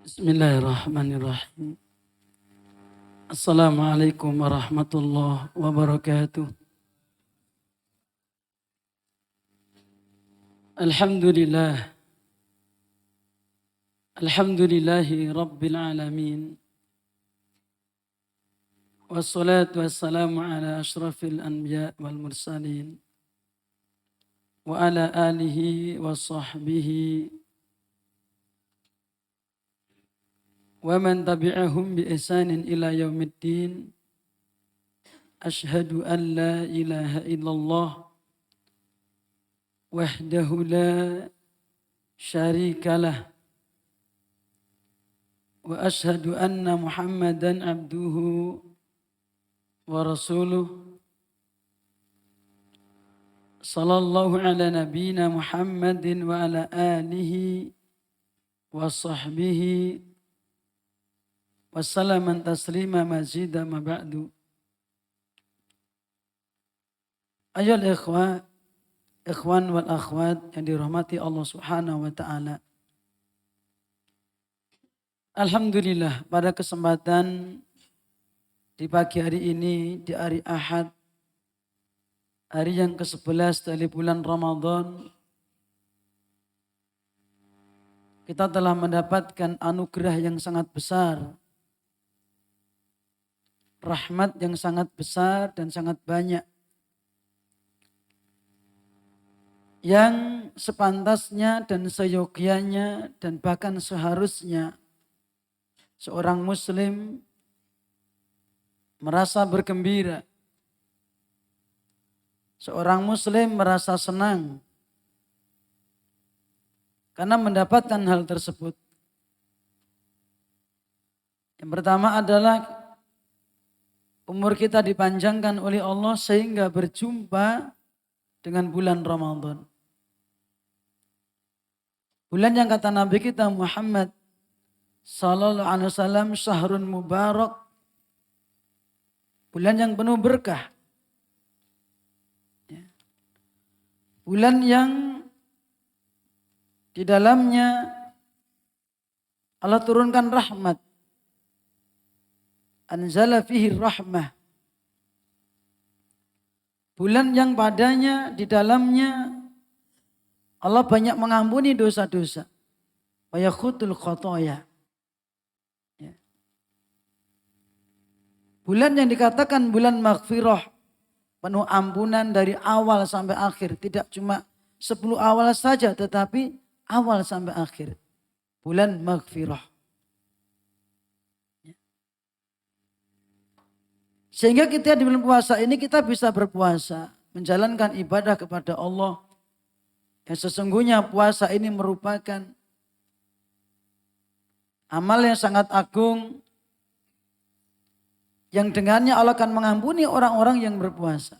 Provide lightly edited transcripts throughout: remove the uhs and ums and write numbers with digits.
Bismillahirrahmanirrahim. Assalamualaikum warahmatullahi wabarakatuh. Alhamdulillah. Alhamdulillahi rabbil alamin. Wassalatu wassalamu ala ashrafil anbiya wal mursalin. Wa ala alihi wa sahbihi wa man tabi'ahum bi ihsanin ila yaumiddin. Ashhadu an la ilaha illallah wahdahu la syarika lah wa ashhadu anna Muhammadan abduhu wa rasuluh. Sallallahu ala nabiyyina Muhammadin wa ala alihi wa sahbihi wassalaman taslima mazida ma ba'du. Ayyuhal ikhwan wal akhwat yang dirahmati Allah Subhanahu wa taala. Alhamdulillah, pada kesempatan di pagi hari ini, di hari Ahad, hari yang ke-11 dari bulan Ramadan, kita telah mendapatkan anugerah yang sangat besar, rahmat yang sangat besar dan sangat banyak, yang sepantasnya dan seyogianya dan bahkan seharusnya seorang muslim merasa bergembira, seorang muslim merasa senang karena mendapatkan hal tersebut. Yang pertama adalah umur kita dipanjangkan oleh Allah sehingga berjumpa dengan bulan Ramadan. Bulan yang kata Nabi kita Muhammad sallallahu alaihi wasallam, syahrun mubarak, bulan yang penuh berkah. Bulan yang di dalamnya Allah turunkan rahmat. Anzala fihi rahmah. Bulan yang padanya di dalamnya Allah banyak mengampuni dosa-dosa. Wa yakhutul khotoya. Bulan yang dikatakan bulan maghfirah, penuh ampunan dari awal sampai akhir. Tidak cuma 10 awal saja, tetapi awal sampai akhir. Bulan maghfirah. Sehingga kita di bulan puasa ini kita bisa berpuasa, menjalankan ibadah kepada Allah. Yang sesungguhnya puasa ini merupakan amal yang sangat agung, yang dengannya Allah akan mengampuni orang-orang yang berpuasa.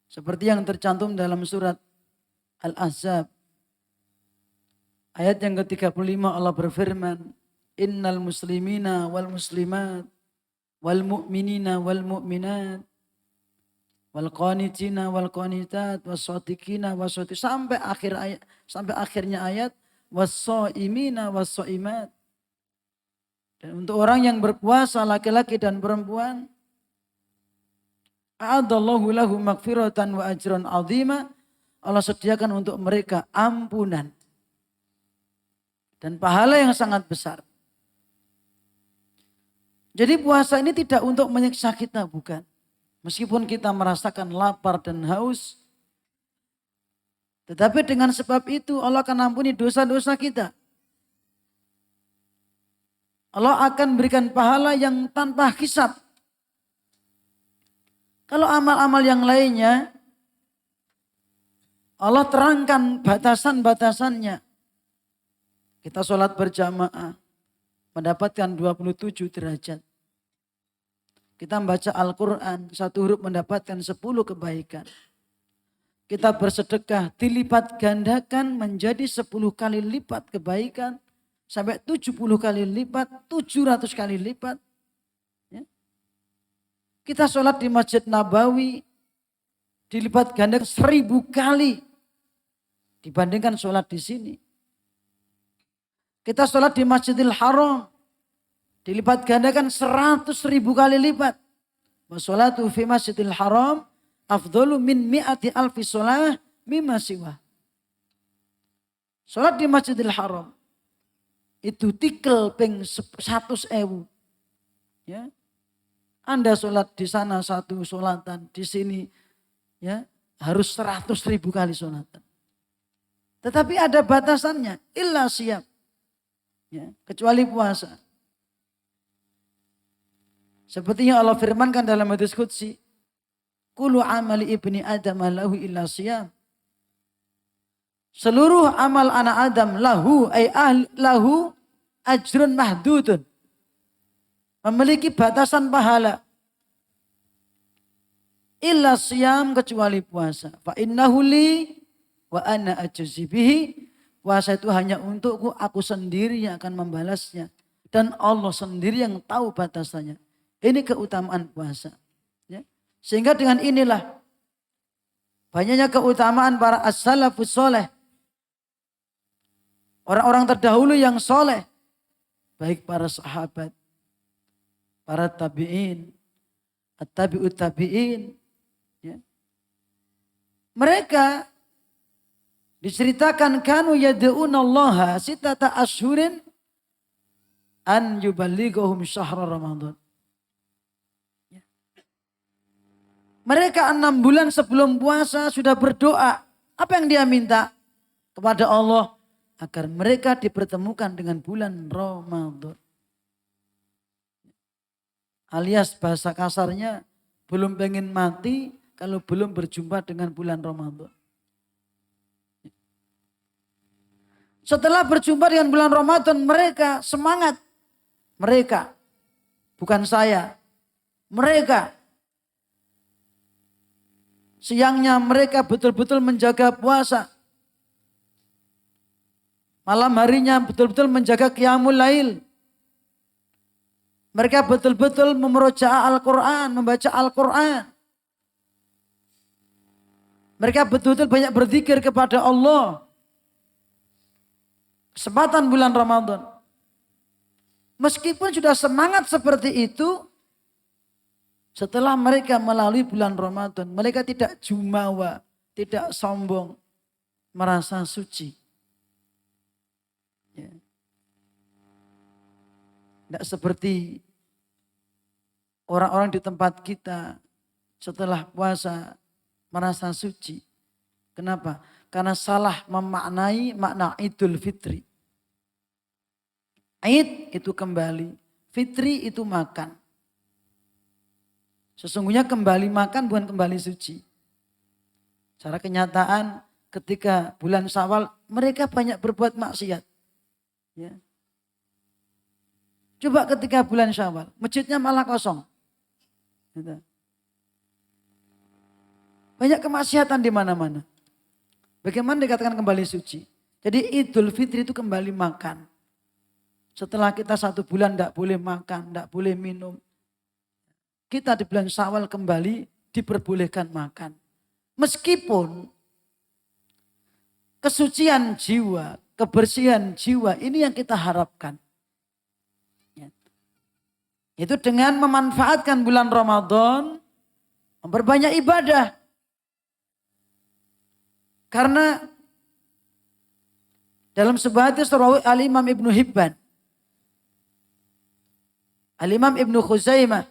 Seperti yang tercantum dalam surat Al-Ahzab. Ayat yang ke-35 Allah berfirman, Innal muslimina wal muslimat wal mu'minina wal mu'minat wal qanitina wal qanitat was shadiqina was shadiqat, sampai akhir ayat, sampai akhirnya ayat was shaimina was shaimat. Dan untuk orang yang berpuasa laki-laki dan perempuan, a'adallahu lahu maghfiratan wa ajran 'azima, Allah sediakan untuk mereka ampunan dan pahala yang sangat besar. Jadi puasa ini tidak untuk menyiksa kita, bukan. Meskipun kita merasakan lapar dan haus, tetapi dengan sebab itu Allah akan ampuni dosa-dosa kita. Allah akan berikan pahala yang tanpa hisab. Kalau amal-amal yang lainnya, Allah terangkan batasan-batasannya. Kita sholat berjamaah, mendapatkan 27 derajat. Kita membaca Al-Quran, satu huruf mendapatkan 10 kebaikan. Kita bersedekah, dilipat gandakan menjadi 10 kali lipat kebaikan. Sampai 70 kali lipat, 700 kali lipat. Ya. Kita sholat di Masjid Nabawi, dilipat gandakan 1000 kali dibandingkan sholat di sini. Kita sholat di Masjidil Haram, dilipat gandakan 100.000 kali lipat. Washolatu fi Masjidil Haram afdhalu min mi'ati alfi sholah mimma siwa. Sholat di Masjidil Haram itu tikel ping 100.000. Ya. Anda sholat di sana satu sholatan, di sini ya harus 100.000 kali sholatan. Tetapi ada batasannya, illa siyam. Ya, kecuali puasa. Seperti yang Allah firmankan dalam hadis qudsi, kullu amali ibni adam lahu illa siyam. Seluruh amal anak Adam lahu lahu ajrun mahdudun. Memiliki batasan pahala. Illa siyam, kecuali puasa. Fa innahu li wa ana ajzi bihi. Puasa itu hanya untukku, aku sendiri yang akan membalasnya. Dan Allah sendiri yang tahu batasannya. Ini keutamaan puasa. Ya. Sehingga dengan inilah banyaknya keutamaan para as-salafus soleh. Orang-orang terdahulu yang soleh. Baik para sahabat, para tabi'in, at-tabi'ut tabi'in. Ya. Mereka diceritakan kanu yad'unallaha sitata ashurin an yuballighahum syahra Ramadan. Ya. Mereka 6 bulan sebelum puasa sudah berdoa. Apa yang dia minta? Kepada Allah agar mereka dipertemukan dengan bulan Ramadan. Alias bahasa kasarnya, belum pengen mati kalau belum berjumpa dengan bulan Ramadan. Setelah berjumpa dengan bulan Ramadan, mereka semangat. Mereka, bukan saya. Mereka. Siangnya mereka betul-betul menjaga puasa. Malam harinya betul-betul menjaga qiyamul lail. Mereka betul-betul memurojaah Al-Quran, membaca Al-Quran. Mereka betul-betul banyak berzikir kepada Allah. Kesempatan bulan Ramadan. Meskipun sudah semangat seperti itu, setelah mereka melalui bulan Ramadan, mereka tidak jumawa, tidak sombong, merasa suci. Ya. Tidak seperti orang-orang di tempat kita setelah puasa merasa suci. Kenapa? Karena salah memaknai makna Idul Fitri. Id itu kembali, fitri itu makan. Sesungguhnya kembali makan bukan kembali suci. Secara kenyataan ketika bulan Syawal mereka banyak berbuat maksiat. Ya. Coba ketika bulan Syawal, masjidnya malah kosong. Gitu. Banyak kemaksiatan di mana-mana. Bagaimana dikatakan kembali suci? Jadi Idul Fitri itu kembali makan. Setelah kita 1 bulan tidak boleh makan, tidak boleh minum. Kita di bulan Syawal kembali diperbolehkan makan. Meskipun kesucian jiwa, kebersihan jiwa ini yang kita harapkan. Ya. Itu dengan memanfaatkan bulan Ramadan, memperbanyak ibadah. Karena dalam sebuah hadis riwayat Al-Imam Ibnu Hibban, Al-Imam Ibnu Khuzaimah,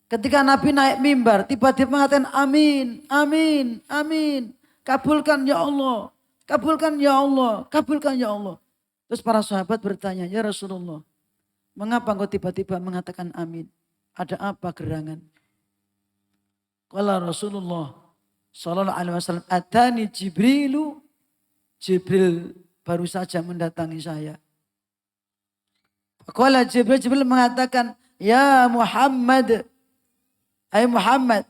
ketika Nabi naik mimbar, tiba-tiba mengatakan amin, amin, amin. Kabulkan ya Allah, kabulkan ya Allah, kabulkan ya Allah. Terus para sahabat bertanya, ya Rasulullah, mengapa engkau tiba-tiba mengatakan amin? Ada apa gerangan? Qala Rasulullah sallallahu alaihi wasallam, atani Jibrilu, Jibril baru saja mendatangi saya. Qala Jibril mengatakan, Ya Muhammad, hai Muhammad,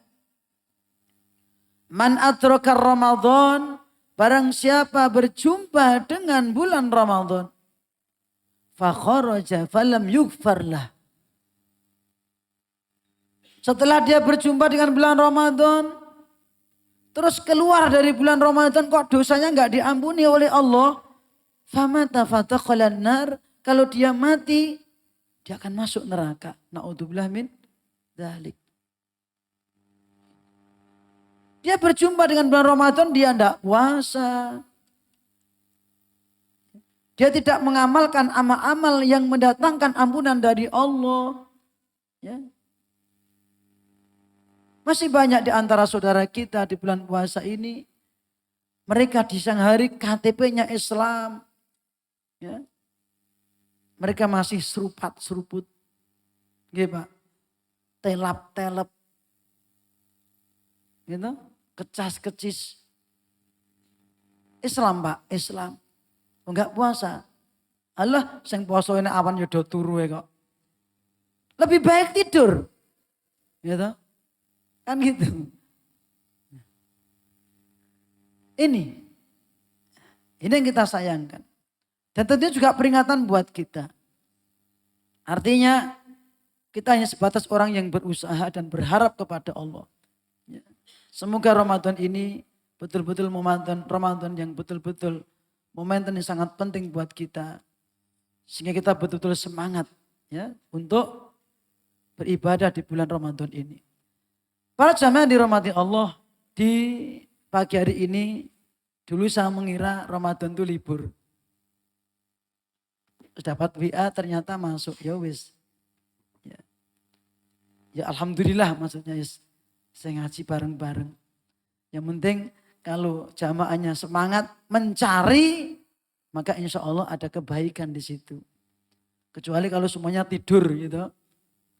man adraka Ramadan, barang siapa berjumpa dengan bulan Ramadan, fa kharaja falam yughfarlah. Setelah dia berjumpa dengan bulan Ramadan, terus keluar dari bulan Ramadan kok dosanya enggak diampuni oleh Allah, famata fatakhalan nar, kalau dia mati dia akan masuk neraka. Naudzubillah min dzalik. Dia berjumpa dengan bulan Ramadan, dia tidak puasa. Dia tidak mengamalkan amal-amal yang mendatangkan ampunan dari Allah. Ya. Masih banyak di antara saudara kita di bulan puasa ini, mereka di siang hari KTP-nya Islam. Ya. Mereka masih serupat-seruput. Gitu Pak. Telap-telep. Gitu. Kecas-kecis. Islam Pak, Islam. Enggak puasa. Allah, sing puasa ini awan yodo turu kok. Lebih baik tidur. Gitu. Kan gitu. Ini yang kita sayangkan. Dan tentunya juga peringatan buat kita. Artinya kita hanya sebatas orang yang berusaha dan berharap kepada Allah. Semoga Ramadan ini betul-betul momentum Ramadan yang betul-betul momentum yang sangat penting buat kita. Sehingga kita betul-betul semangat ya untuk beribadah di bulan Ramadan ini. Para jamaah dirahmati Allah, di pagi hari ini dulu saya mengira Ramadan itu libur. Dapat WA ternyata masuk, ya wis. Ya alhamdulillah maksudnya saya ngaji bareng-bareng. Yang penting kalau jamaahnya semangat mencari, maka insya Allah ada kebaikan di situ. Kecuali kalau semuanya tidur gitu.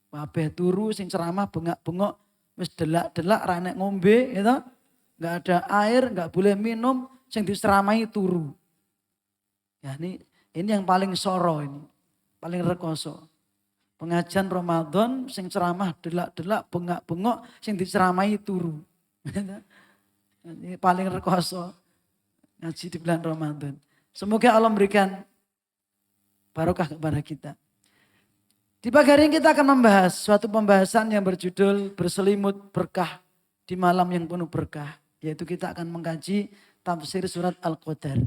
Wabeh turu, sing ceramah bengak-bengok, wis delak-delak, ranek ngombe gitu. Gak ada air, gak boleh minum, sing diceramahi turu. Ya ini yang paling soro ini, paling rekoso. Pengajian Ramadan, sing ceramah delak-delak, bengak-bengok, sing diceramahi turu. Ini paling rekoso ngaji di bulan Ramadan. Semoga Allah memberikan barokah kepada kita. Di pagi hari ini kita akan membahas suatu pembahasan yang berjudul berselimut berkah di malam yang penuh berkah. Yaitu kita akan mengkaji tafsir surat Al-Qadar.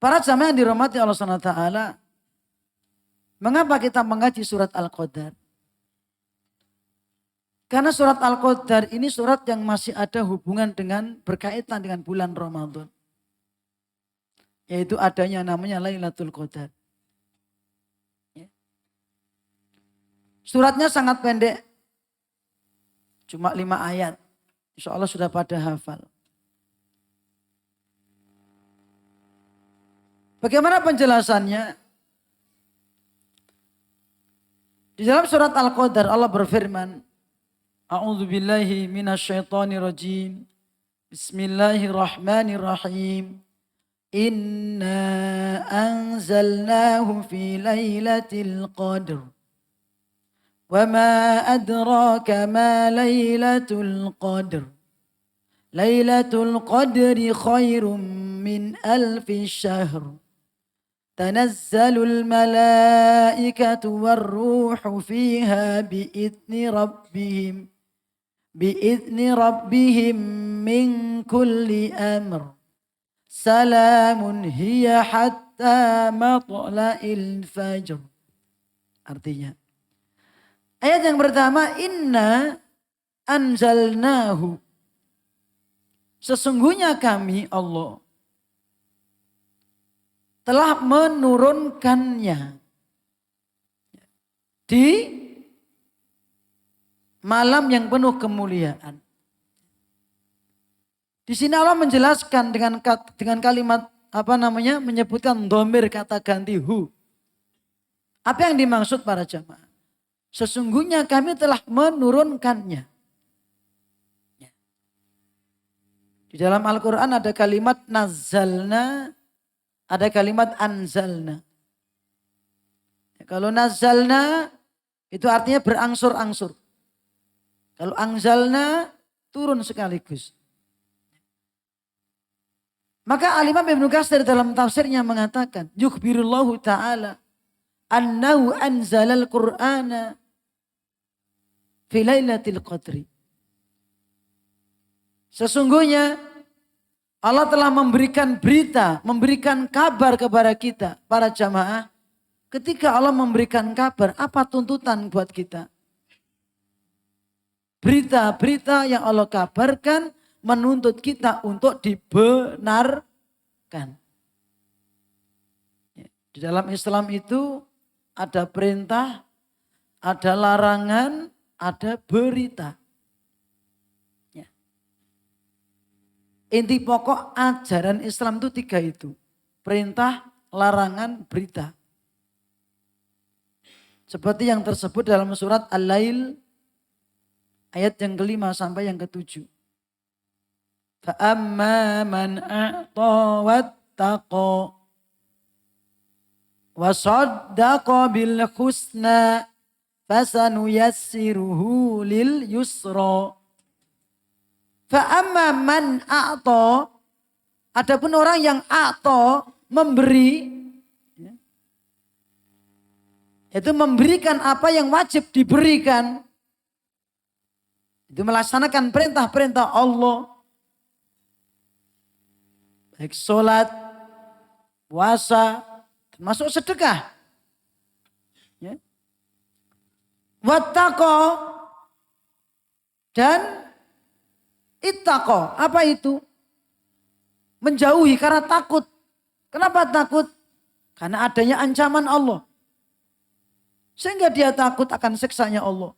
Para jamaah yang dirahmati Allah SWT, mengapa kita mengkaji surat Al-Qadar? Karena surat Al-Qadar ini surat yang masih ada hubungan dengan berkaitan dengan bulan Ramadan. Yaitu adanya namanya Lailatul Qadar. Suratnya sangat pendek. Cuma 5 ayat. Insya Allah sudah pada hafal. Bagaimana penjelasannya? Di dalam surat Al-Qadar Allah berfirman, A'udzu billahi minasyaitonir rajim. Bismillahirrahmanirrahim. Inna anzalnahu fi lailatul qadr. Wa ma adraka ma lailatul qadr. Lailatul qadri khairum min alfi syahr. تنزل الملائكة والروح فيها بإذن ربهم من كل أمر سلام هي حتى مطلع الفجر. Artinya ayat yang pertama, inna anzalnahu, sesungguhnya kami Allah telah menurunkannya di malam yang penuh kemuliaan. Di sini Allah menjelaskan dengan kalimat menyebutkan dhamir kata ganti hu. Apa yang dimaksud para jamaah? Sesungguhnya kami telah menurunkannya. Di dalam Al-Quran ada kalimat nazzalna, ada kalimat anzalna. Kalau nazalna itu artinya berangsur-angsur. Kalau anzalna turun sekaligus. Maka Al-Imam Ibnu Katsir dalam tafsirnya mengatakan, yukhbirullahu ta'ala annahu anzalal Qur'ana fi lailatul qadri. Sesungguhnya Allah telah memberikan berita, memberikan kabar kepada kita, para jamaah. Ketika Allah memberikan kabar, apa tuntutan buat kita? Berita-berita yang Allah kabarkan menuntut kita untuk dibenarkan. Di dalam Islam itu ada perintah, ada larangan, ada berita. Inti pokok ajaran Islam itu 3 itu. Perintah, larangan, berita. Seperti yang tersebut dalam surat Al-Lail ayat yang ke-5 sampai yang ke-7. Fa'amma man a'ta wattaqa wa saddaqa bil husna fasanuyassiruhu lil yusra. Fa'amma man a'ta, adapun orang yang a'ta memberi, itu memberikan apa yang wajib diberikan, itu melaksanakan perintah-perintah Allah, baik sholat, puasa, termasuk sedekah. Ya. Wattaqo dan ittaqo, apa itu? Menjauhi karena takut. Kenapa takut? Karena adanya ancaman Allah. Sehingga dia takut akan siksanya Allah.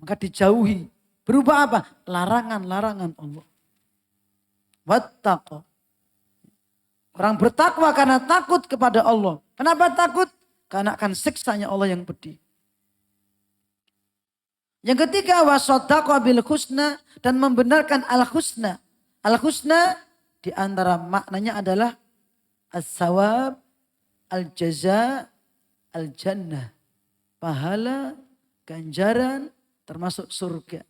Maka dijauhi. Berubah apa? Larangan-larangan Allah. Wattaqo. Orang bertakwa karena takut kepada Allah. Kenapa takut? Karena akan siksanya Allah yang pedih. Yang ketiga, wasaddaqa bil husna, dan membenarkan al-husna. Al-husna di antara maknanya adalah as-sawab, al-jaza, al-jannah. Pahala, ganjaran, termasuk surga.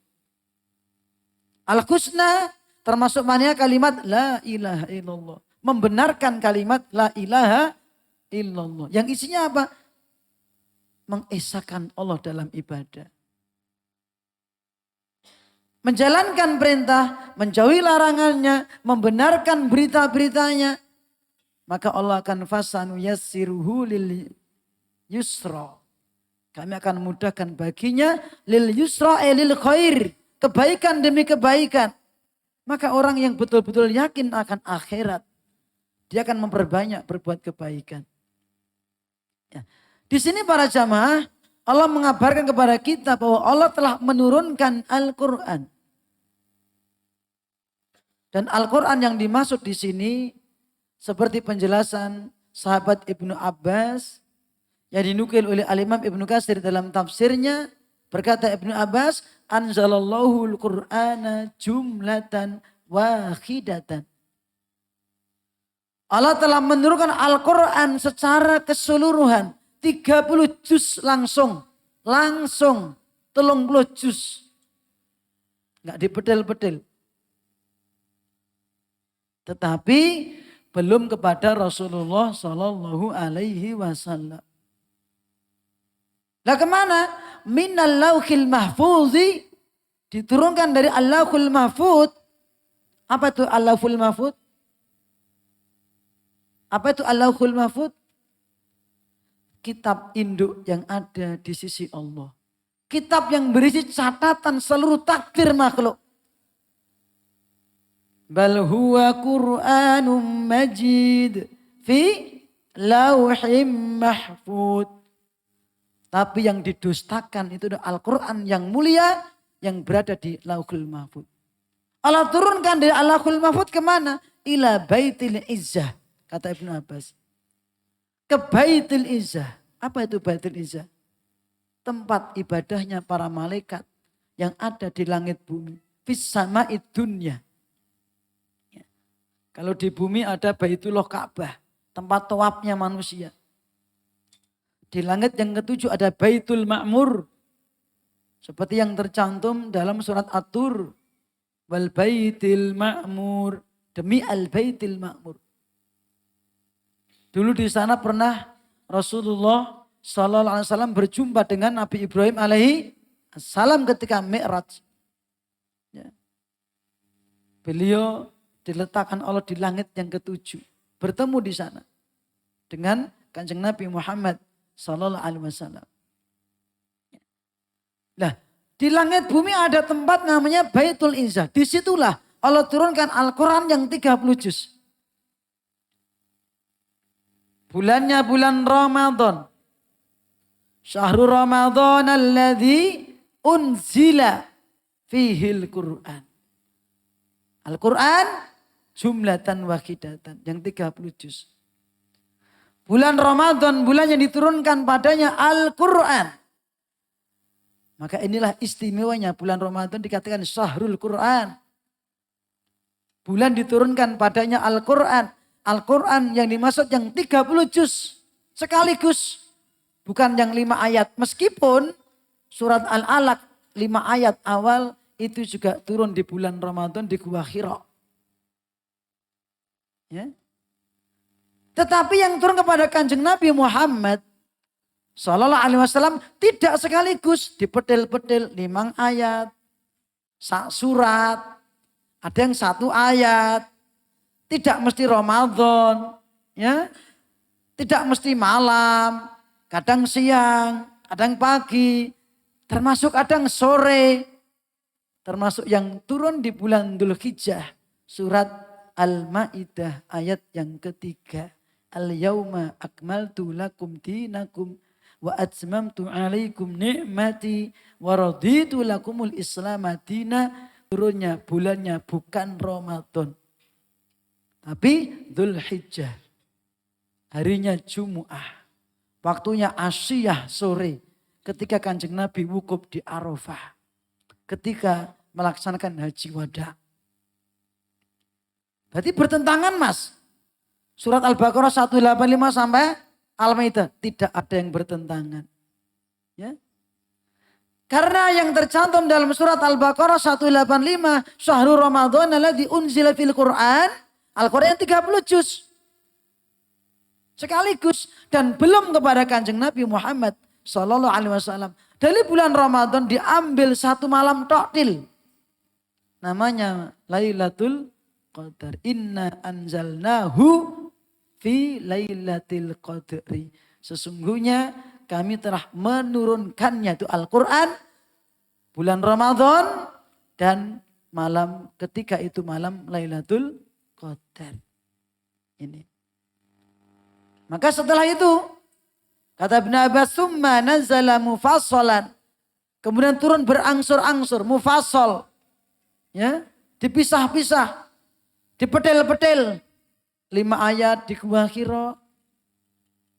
Al-husna termasuk maknanya kalimat la ilaha illallah. Membenarkan kalimat la ilaha illallah. Yang isinya apa? Mengesahkan Allah dalam ibadah. Menjalankan perintah, menjauhi larangannya, membenarkan berita-beritanya. Maka Allah akan fasanu yassiruhu lil yusra. Kami akan mudahkan baginya lil yusra lil khair. Kebaikan demi kebaikan. Maka orang yang betul-betul yakin akan akhirat, dia akan memperbanyak berbuat kebaikan. Ya. Di sini para jamaah, Allah mengabarkan kepada kita bahwa Allah telah menurunkan Al-Quran. Dan Al-Quran yang dimaksud di sini seperti penjelasan sahabat Ibnu Abbas yang dinukil oleh Al-Imam Ibnu Katsir dalam tafsirnya, berkata Ibnu Abbas, anzalallahu al-Qur'ana jumlatan wahidatan. Allah telah menurunkan Al-Quran secara keseluruhan. 30 juz langsung. 30 juz. Enggak dipedel-pedel. Tetapi belum kepada Rasulullah Sallallahu Alaihi Wasallam. Lah kemana? Minal lauhil mahfuzi, diturunkan dari Allahul Mahfud. Apa itu Allahul Mahfud? Apa itu Allahul Mahfud? Kitab induk yang ada di sisi Allah. Kitab yang berisi catatan seluruh takdir makhluk. Bal huwa Qur'anum majid fi lauhim mahfud. Tapi yang didustakan itu adalah Al-Quran yang mulia yang berada di lauhul mahfud. Allah turunkan dari lauhul mahfud kemana? Ila baitil izzah, kata Ibnu Abbas. Ke baitil izzah. Apa itu baitil izzah? Tempat ibadahnya para malaikat yang ada di langit bumi. Fis sama'id dunya. Kalau di bumi ada Baitullah Ka'bah, tempat tawafnya manusia. Di langit yang ketujuh ada Baitul Ma'mur. Seperti yang tercantum dalam surat At-Tur. Wal Baitil Ma'mur. Demi Al-Baitil Ma'mur. Dulu di sana pernah Rasulullah SAW berjumpa dengan Nabi Ibrahim alaihi salam ketika Mi'raj. Ya. Beliau diletakkan Allah di langit yang ketujuh. Bertemu di sana. Dengan Kanjeng Nabi Muhammad SAW. Nah, di langit bumi ada tempat namanya Baitul Izzah. Disitulah Allah turunkan Al-Quran yang 30 juz. Bulannya bulan Ramadan. Syahrul Ramadan alladzi unzila fihil Qur'an. Al-Quran jumlatan wahidatan yang 30 juz. Bulan Ramadan, bulan yang diturunkan padanya Al-Quran. Maka inilah istimewanya bulan Ramadan dikatakan Syahrul Quran. Bulan diturunkan padanya Al-Quran. Al-Quran yang dimaksud yang 30 juz sekaligus. Bukan yang 5 ayat. Meskipun surat Al-Alaq 5 ayat awal itu juga turun di bulan Ramadan di Gua Hira. Ya. Tetapi yang turun kepada Kanjeng Nabi Muhammad Sallallahu Alaihi Wasallam tidak sekaligus dipetil-petil 5 ayat, surat, ada yang 1 ayat, tidak mesti Ramadan, ya, tidak mesti malam, kadang siang, kadang pagi, termasuk kadang sore, termasuk yang turun di bulan Dzulhijjah, surat Al-Maidah ayat yang ketiga. Al-yawma akmaltu lakum dinakum wa atmamtu alaikum ni'mati wa raditu lakumul islam dina. Turunnya bulannya bukan Ramadan. Tapi Dzulhijjah. Harinya Jumu'ah. Waktunya Asyiyah sore. Ketika Kanjeng Nabi wukuf di Arafah. Ketika melaksanakan haji wada. Berarti bertentangan mas. Surat Al-Baqarah 185 sampai Al-Maidah. Tidak ada yang bertentangan. Ya. Karena yang tercantum dalam surat Al-Baqarah 185. Syahrul Ramadan alladzi unzila fil Qur'an. Al-Quran 30 juz. Sekaligus. Dan belum kepada Kanjeng Nabi Muhammad Sallallahu Alaihi Wasallam. Dari bulan Ramadan diambil 1 malam toktil. Namanya Lailatul Qadar. Inna anzalnahu fi Lailatul Qadri. Sesungguhnya kami telah menurunkannya itu Al-Quran. Bulan Ramadan. Dan malam ketika itu malam Lailatul Qadar. Ini. Maka setelah itu. Kata Ibn Abbas. Summa nazala mufassalan. Kemudian turun berangsur-angsur. Mufassal. Ya. Dipisah-pisah. Dipetil-petil. 5 ayat di Gua Hira.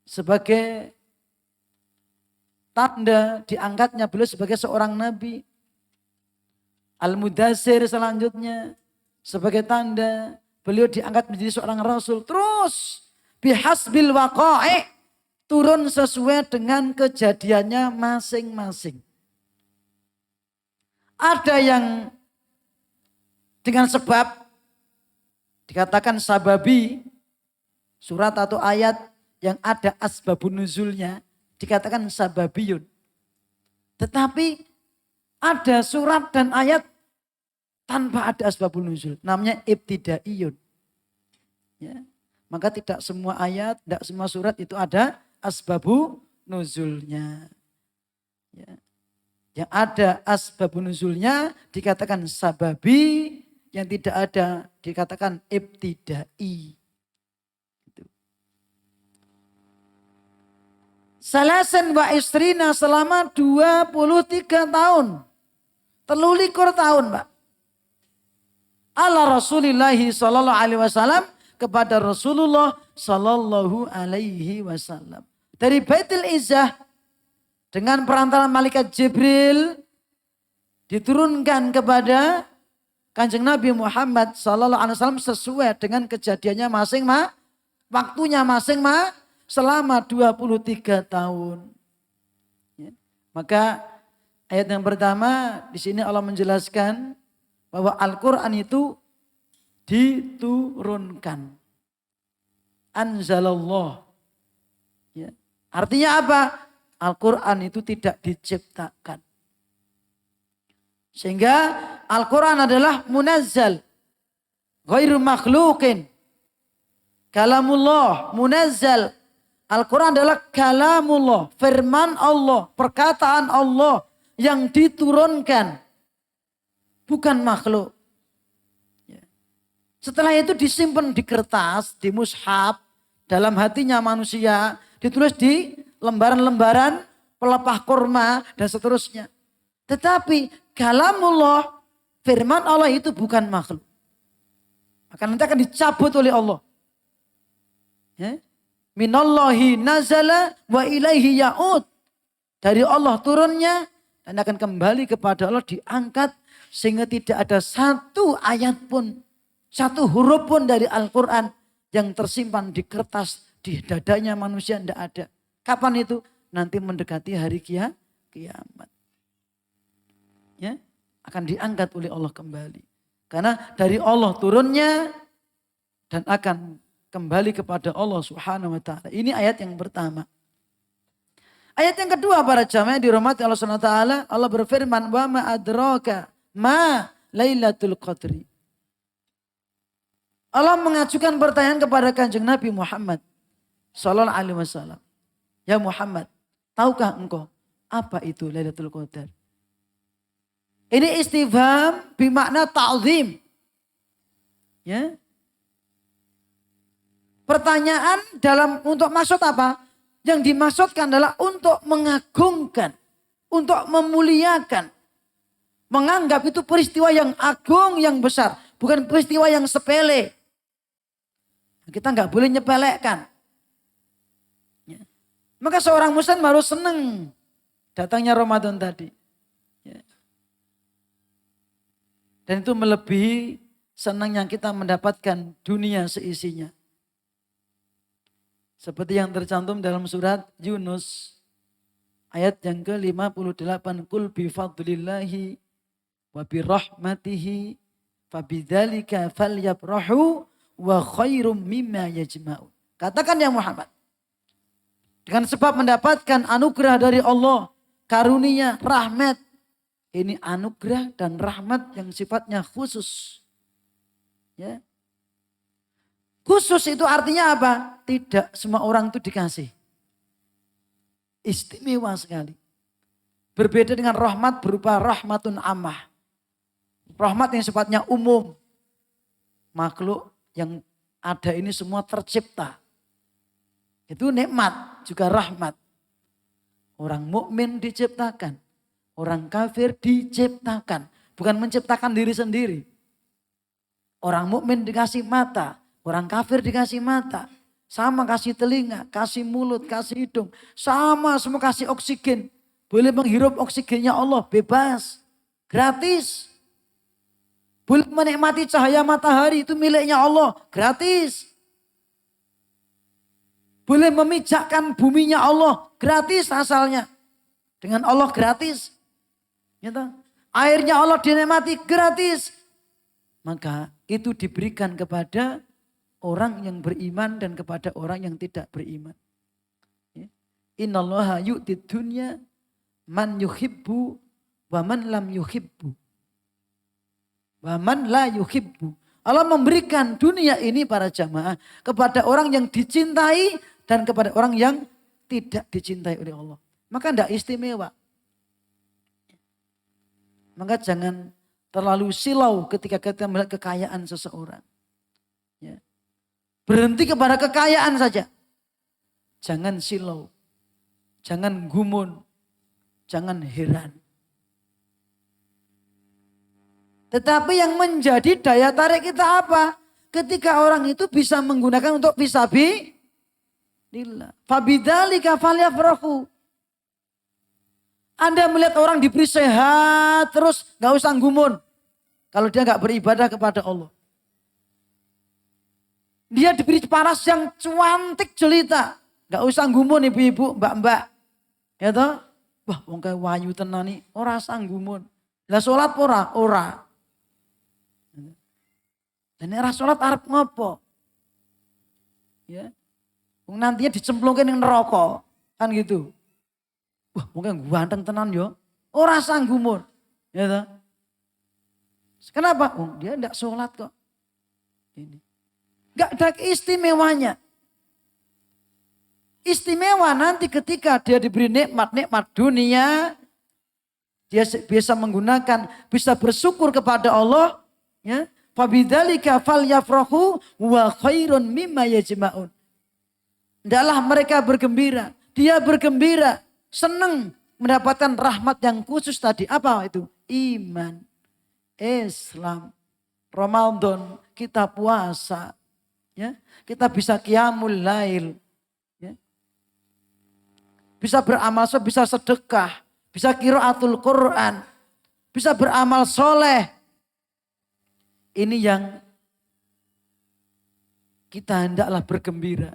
Sebagai tanda diangkatnya beliau sebagai seorang nabi. Al-Mudassir selanjutnya. Sebagai tanda beliau diangkat menjadi seorang rasul. Terus bihasbil waqa'i. Turun sesuai dengan kejadiannya masing-masing. Ada yang dengan sebab dikatakan sababi. Surat atau ayat yang ada asbabun nuzulnya. Dikatakan sababiyun. Tetapi ada surat dan ayat tanpa ada asbabun nuzul. Namanya ibtidaiyun. Ya. Maka tidak semua ayat, tidak semua surat itu ada asbabu nuzulnya. Ya. Yang ada asbabun nuzulnya dikatakan sababi. Yang tidak ada dikatakan ibtidai. Salasan wa istrina selama 23 tahun. 23 tahun Pak. Ala Rasulillahi sallallahu alaihi wasallam. Kepada Rasulullah sallallahu alaihi wasallam. Dari Baitul Izzah. Dengan perantara malaikat Jibril. Diturunkan kepada Kanjeng Nabi Muhammad sallallahu alaihi wasallam. Sesuai dengan kejadiannya masing-masing. Waktunya masing-masing. selama 23 tahun. Ya. Maka ayat yang pertama di sini Allah menjelaskan bahwa Al-Quran itu diturunkan. Anzalallah. Ya. Artinya apa? Al-Quran itu tidak diciptakan. Sehingga Al-Quran adalah munazzal. Ghairu makhlukin. Kalamullah munazzal. Al-Quran adalah kalamullah. Firman Allah. Perkataan Allah yang diturunkan. Bukan makhluk. Setelah itu disimpan di kertas, di mushaf, dalam hatinya manusia. Ditulis di lembaran-lembaran pelepah kurma dan seterusnya. Tetapi kalamullah, firman Allah itu bukan makhluk. Maka nanti akan dicabut oleh Allah. Ya. Minallahi nazala wa ilaihi ya'ud. Dari Allah turunnya dan akan kembali kepada Allah, diangkat sehingga tidak ada satu ayat pun, satu huruf pun dari Al-Quran yang tersimpan di kertas di dadanya manusia, tidak ada. Kapan itu? Nanti mendekati hari kiamat. Ya, akan diangkat oleh Allah kembali. Karena dari Allah turunnya dan akan kembali kepada Allah Subhanahu wa taala. Ini ayat yang pertama. Ayat yang kedua, para jamaah dirahmati Allah Subhanahu wa taala, Allah berfirman, "Wa ma adraka ma Lailatul Qadri." Allah mengajukan pertanyaan kepada Kanjeng Nabi Muhammad sallallahu alaihi wasallam. Ya Muhammad, tahukah engkau apa itu Lailatul Qadar? Ini istifham bermakna ta'zim. Ya. Pertanyaan untuk maksud apa? Yang dimaksudkan adalah untuk mengagungkan, untuk memuliakan. Menganggap itu peristiwa yang agung, yang besar. Bukan peristiwa yang sepele. Kita nggak boleh nyepelekan. Ya. Maka seorang muslim harus senang datangnya Ramadan tadi. Ya. Dan itu melebihi senangnya kita mendapatkan dunia seisinya. Seperti yang tercantum dalam surat Yunus ayat yang ke-58. Qul bifadlillahi wa birahmatihi fabidzalika falyafrahu wa khairum mimma yajma'un. Katakan ya Muhammad, dengan sebab mendapatkan anugerah dari Allah, karunia, rahmat. Ini anugerah dan rahmat yang sifatnya khusus. Ya. Khusus itu artinya apa? Tidak semua orang itu dikasih. Istimewa sekali. Berbeda dengan rahmat berupa rahmatun ammah. Rahmat yang sifatnya umum. Makhluk yang ada ini semua tercipta. Itu nikmat, juga rahmat. Orang mukmin diciptakan. Orang kafir diciptakan. Bukan menciptakan diri sendiri. Orang mukmin dikasih mata. Orang kafir dikasih mata. Sama kasih telinga, kasih mulut, kasih hidung. Sama semua kasih oksigen. Boleh menghirup oksigennya Allah, bebas. Gratis. Boleh menikmati cahaya matahari, itu miliknya Allah, gratis. Boleh memijakkan buminya Allah, gratis asalnya. Dengan Allah gratis. Gitu. Airnya Allah dinikmati gratis. Maka itu diberikan kepada orang yang beriman dan kepada orang yang tidak beriman. Innallaha yu'tid dunya man yuhibbu wa man lam yuhibbu. Wa man la yuhibbu. Allah memberikan dunia ini para jamaah kepada orang yang dicintai dan kepada orang yang tidak dicintai oleh Allah. Maka tidak istimewa. Maka jangan terlalu silau ketika kita melihat kekayaan seseorang. Ya. Berhenti kepada kekayaan saja. Jangan silau. Jangan gumun. Jangan heran. Tetapi yang menjadi daya tarik kita apa? Ketika orang itu bisa menggunakan untuk fisabilillah. Fabidzalika falyafrahu. Anda melihat orang diberi sehat terus gak usah gumun. Kalau dia gak beribadah kepada Allah. Dia diberi paras yang cantik jelita. Gak usah gumun ibu-ibu, mbak-mbak. Ya toh? Wah, wong kae wayu tenan iki, ora sanggumun. Lah salat ora? Ora. Dan ora salat arep ngopo? Ya. Wong nantinya dicemplungke ning neraka. Kan gitu. Wah, wong kae ganteng tenan yo. Ora sanggumun. Ya toh? Kenapa? Oh, dia enggak sholat kok. Ini. Enggak ada istimewanya. Istimewa nanti ketika dia diberi nikmat-nikmat dunia. Dia bisa menggunakan, bisa bersyukur kepada Allah. Ya. Fabidzalika falyafrahu wa khairun mimma yajma'un. Hendaklah mereka bergembira. Dia bergembira. Senang mendapatkan rahmat yang khusus tadi. Apa itu? Iman. Islam, Ramadan, kita puasa, ya, kita bisa qiyamul lail, ya, bisa beramal, bisa sedekah, bisa qiraatul Quran, bisa beramal soleh. Ini yang kita hendaklah bergembira,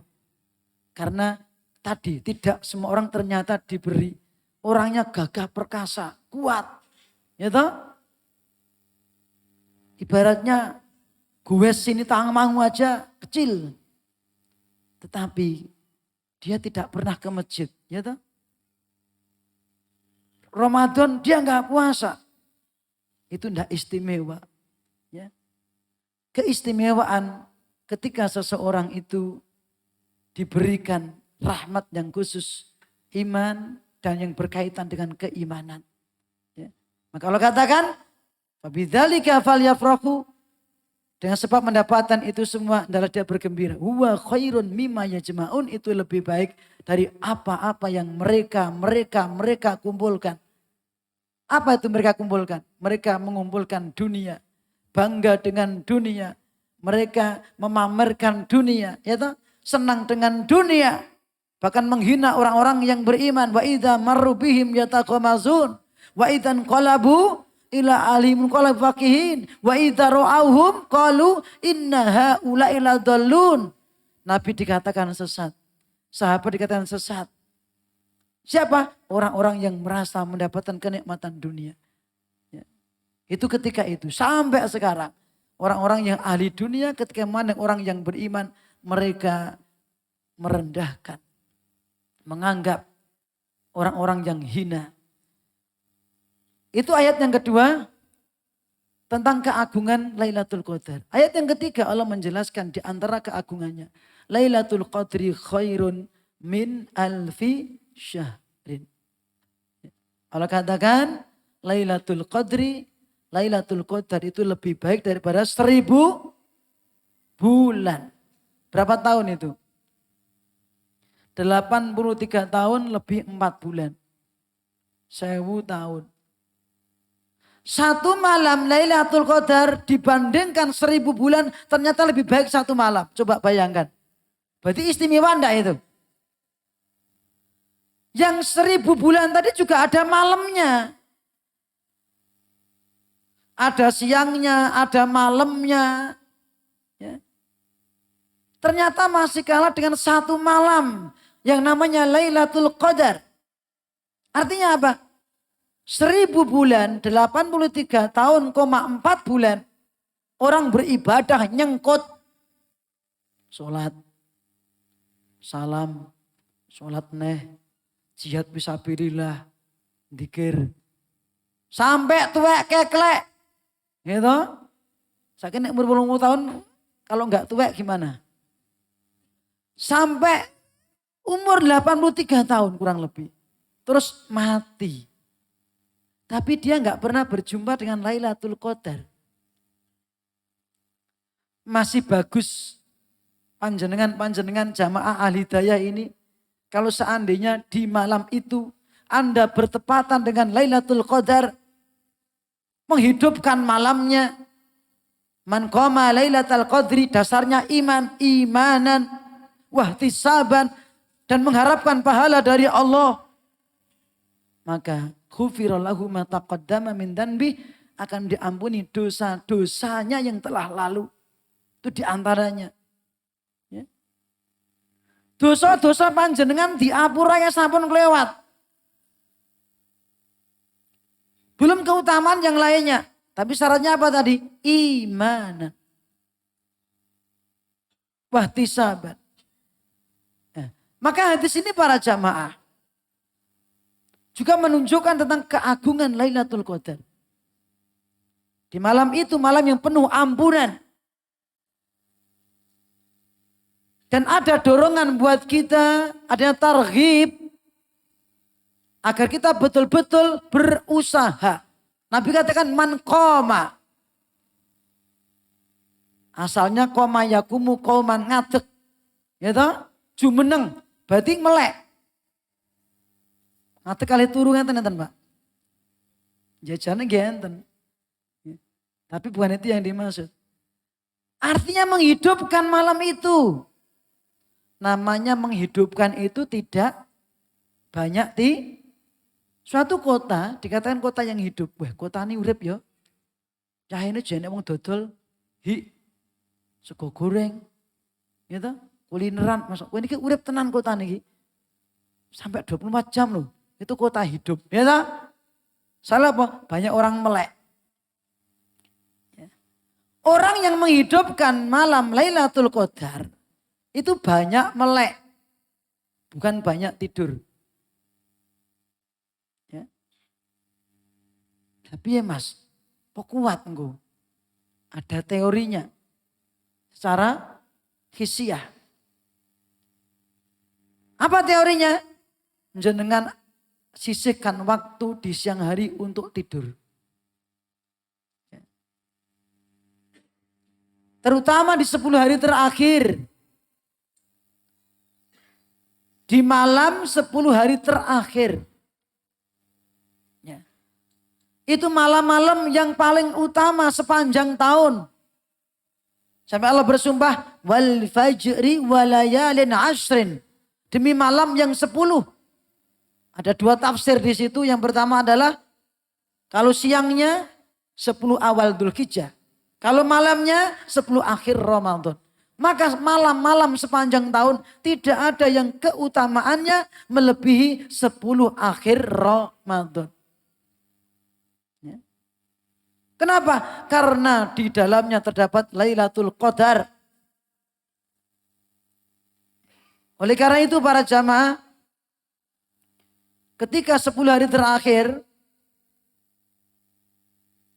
karena tadi tidak semua orang ternyata diberi orangnya gagah perkasa, kuat, ya toh? Ibaratnya gue sini tanganmu aja kecil. Tetapi dia tidak pernah ke masjid. Ya toh? Ramadan dia nggak puasa. Itu tidak istimewa. Ya. Keistimewaan ketika seseorang itu diberikan rahmat yang khusus. Iman dan yang berkaitan dengan keimanan. Ya. Maka Allah katakan, Fabidzalika falyafrahu, dengan sebab mendapatkan itu semua adalah dia bergembira. Huwa khairun mimma yajma'un, itu lebih baik dari apa-apa yang mereka kumpulkan. Apa itu mereka kumpulkan? Mereka mengumpulkan dunia, bangga dengan dunia, mereka memamerkan dunia, ya toh? Senang dengan dunia, bahkan menghina orang-orang yang beriman. Wa idza marru bihim yataqamazun wa idzan qalabu ila alim qala faqihin wa idza ra'awhum qalu inna haula'i ladallun. Nabi dikatakan sesat. Sahabat dikatakan sesat. Siapa? Orang-orang yang merasa mendapatkan kenikmatan dunia. Ya. Itu ketika itu. Sampai sekarang. Orang-orang yang ahli dunia ketika mana orang yang beriman. Mereka merendahkan. Menganggap orang-orang yang hina. Itu ayat yang kedua tentang keagungan Lailatul Qadar. Ayat yang ketiga Allah menjelaskan di antara keagungannya. Lailatul Qadri khairun min alfi syahrin. Allah katakan Lailatul Qadri, Lailatul Qadar itu lebih baik daripada 1000 bulan. Berapa tahun itu? 83 tahun lebih 4 bulan. 1000 tahun. Satu malam Lailatul Qadar dibandingkan 1000 bulan ternyata lebih baik satu malam. Coba bayangkan. Berarti istimewa enggak itu? Yang 1000 bulan tadi juga ada malamnya. Ada siangnya, ada malamnya. Ya. Ternyata masih kalah dengan satu malam yang namanya Lailatul Qadar. Artinya apa? 1000 bulan, 83 tahun, 4 bulan. Orang beribadah nyengkut. Sholat, salam, sholat neh, jihad fisabilillah, dzikir. Sampai tuwek keklek. Gitu. Saking umur 80 tahun, kalau enggak tuwek gimana? Sampai umur 83 tahun kurang lebih. Terus mati. Tapi dia enggak pernah berjumpa dengan Lailatul Qadar. Masih bagus panjenengan jamaah ahli daya ini. Kalau seandainya di malam itu Anda bertepatan dengan Lailatul Qadar. Menghidupkan malamnya. Man qama Lailatul Qadri, dasarnya iman, imanan, wahtisaban, dan mengharapkan pahala dari Allah. Maka ghufira lahu ma taqaddama min dzanbi, akan diampuni dosa-dosanya yang telah lalu. Itu diantaranya. Ya. Dosa-dosa panjenengan diapura ya sampun kelewat. Belum keutamaan yang lainnya. Tapi syaratnya apa tadi? Iman. Wahtisaban. Maka hadis ini para jamaah juga menunjukkan tentang keagungan Lailatul Qadar. Di malam itu malam yang penuh ampunan. Dan ada dorongan buat kita, ada targhib agar kita betul-betul berusaha. Nabi katakan man qoma. Asalnya qoma yakumu qauman ngadeg. Ya toh? Jumeneng, berarti melek. Ngadeg kali turu ngenten Pak. Jajane nggih enten. Tapi bukan itu yang dimaksud. Artinya menghidupkan malam itu. Namanya menghidupkan itu tidak banyak di suatu kota. Dikatakan kota yang hidup. Wah kota ini urip ya. Cah ini jane wong dodol. Sego goreng. Gitu. Kulineran. Masuk. Wah ini urip tenan kota ini. Sampai 24 jam loh. Itu kota hidup. Ya tak? Salah apa? Banyak orang melek. Orang yang menghidupkan malam Lailatul Qadar itu banyak melek. Bukan banyak tidur. Ya. Tapi ya Mas, kok kuat engko? Ada teorinya. Secara hisiah. Apa teorinya? Jenengan sisihkan waktu di siang hari untuk tidur. Terutama di 10 hari terakhir. Di malam 10 hari terakhir. Ya. Itu malam-malam yang paling utama sepanjang tahun. Sampai Allah bersumpah. Wal fajri walayalin ashrin. Demi malam yang 10. Ada 2 tafsir di situ. Yang pertama adalah. Kalau siangnya 10 awal Dzulhijjah. Kalau malamnya 10 akhir Ramadan. Maka malam-malam sepanjang tahun tidak ada yang keutamaannya melebihi 10 akhir Ramadan. Ya. Kenapa? Karena di dalamnya terdapat Lailatul Qadar. Oleh karena itu para jamaah, ketika 10 hari terakhir,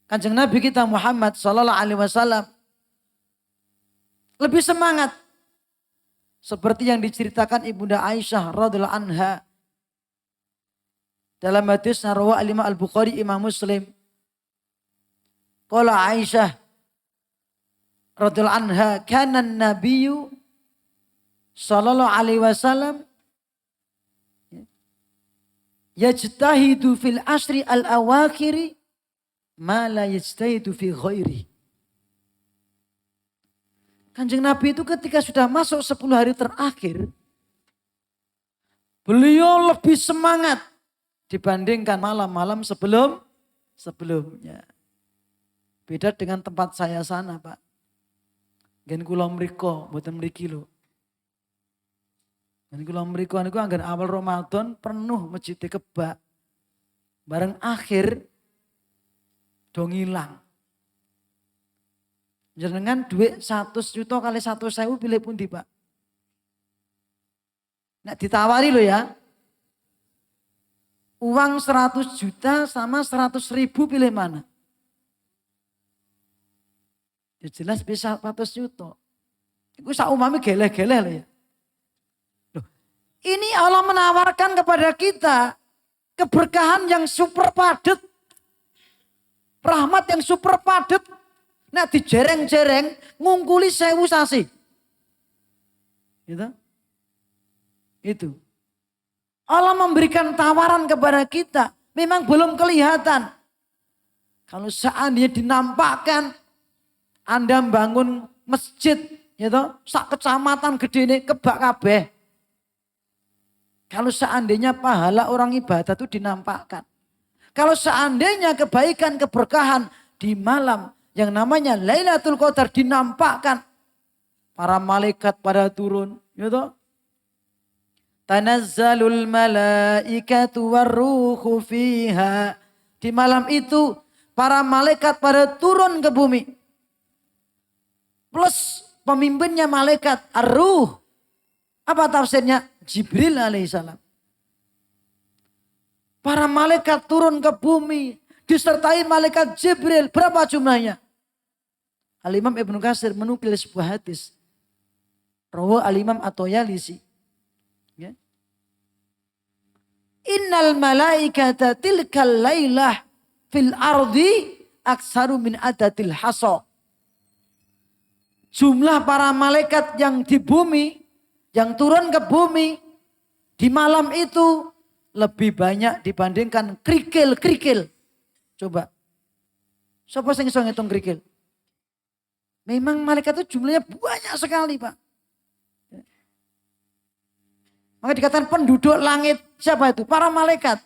Kanjeng Nabi kita Muhammad sallallahu alaihi wasallam lebih semangat seperti yang diceritakan Ibunda Aisyah radhiyallahu anha dalam hadis rawahu al-Imam Al-Bukhari Imam Muslim. Qala Aisyah radhiyallahu anha kana an-nabiyyu sallallahu alaihi wasallam yajtahidu fil asri al-awakhiri ma la yajtahidu fi ghairi. Kanjeng Nabi itu ketika sudah masuk 10 hari terakhir, beliau lebih semangat dibandingkan malam-malam sebelumnya. Beda dengan tempat saya sana, Pak. Gen kula mriko, mboten mriki lho. Gen kula mriko niku anggar awal Ramadan penuh masjid kebak. Bareng akhir dong ilang. Jenengan duit 100 juta kali 100.000 pilih pundi Pak? Nek ditawari lo ya. Uang 100 juta sama 100.000 pilih mana? Ya jelas bisa 100 juta. Itu saumami geleh-geleh loh ya. Loh, ini Allah menawarkan kepada kita keberkahan yang super padat. Rahmat yang super padat. Nek dijereng-jereng ngungkuli 1000 sasi. Gitu. Itu. Allah memberikan tawaran kepada kita. Memang belum kelihatan. Kalau seandainya dinampakkan. Anda bangun masjid. Gitu, sak kecamatan gede ini kebak kabeh. Kalau seandainya pahala orang ibadah itu dinampakkan. Kalau seandainya kebaikan keberkahan di malam. Yang namanya Lailatul Qadar dinampakkan. Para malaikat pada turun. Gitu. Tanazzalul malaikatu warruhu fiha. Di malam itu para malaikat pada turun ke bumi. Plus pemimpinnya malaikat ar-ruh. Apa tafsirnya? Jibril alaihissalam. Para malaikat turun ke bumi. Disertai malaikat Jibril. Berapa jumlahnya? Al-Imam Ibnu Katsir menukil sebuah hadis. Rawa Al-Imam At-Tayalisi. Ya. Innal malaikata tilkal lailah fil ardi aksaru min adatil hasa. Jumlah para malaikat yang di bumi, yang turun ke bumi di malam itu lebih banyak dibandingkan kerikil-kerikil. Coba. Siapa yang bisa ngitung kerikil? Memang malaikat itu jumlahnya banyak sekali, Pak. Maka dikatakan penduduk langit siapa itu? Para malaikat.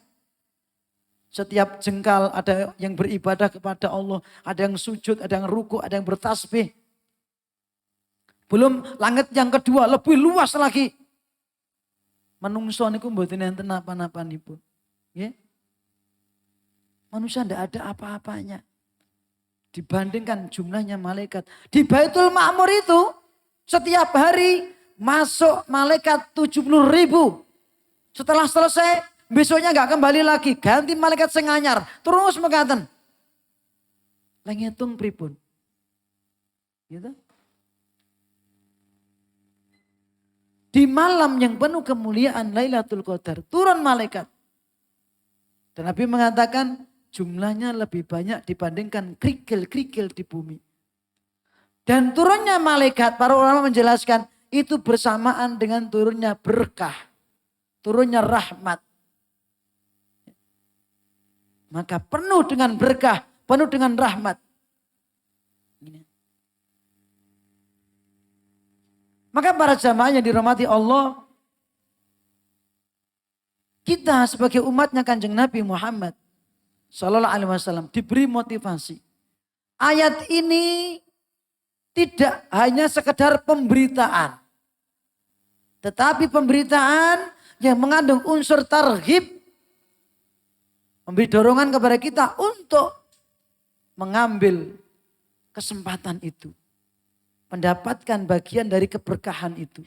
Setiap jengkal ada yang beribadah kepada Allah. Ada yang sujud, ada yang ruku, ada yang bertasbih. Belum langit yang kedua lebih luas lagi. Manungsa niku mboten enten apa-apanipun. Nggih. Manusia tidak ada apa-apanya. Dibandingkan jumlahnya malaikat. Di Baitul Ma'mur itu setiap hari masuk malaikat 70.000. Setelah selesai besoknya nggak kembali lagi. Ganti malaikat sing anyar. Terus mekaten. Lah ngitung pripun. Gitu. Di malam yang penuh kemuliaan Lailatul Qadar turun malaikat. Dan Nabi mengatakan jumlahnya lebih banyak dibandingkan kerikil-kerikil di bumi. Dan turunnya malaikat, para ulama menjelaskan, itu bersamaan dengan turunnya berkah. Turunnya rahmat. Maka penuh dengan berkah, penuh dengan rahmat. Maka para jamaah yang dirahmati Allah, kita sebagai umatnya Kanjeng Nabi Muhammad Sallallahu Alaihi Wasallam diberi motivasi. Ayat ini tidak hanya sekedar pemberitaan. Tetapi pemberitaan yang mengandung unsur targhib. Memberi dorongan kepada kita untuk mengambil kesempatan itu. Mendapatkan bagian dari keberkahan itu.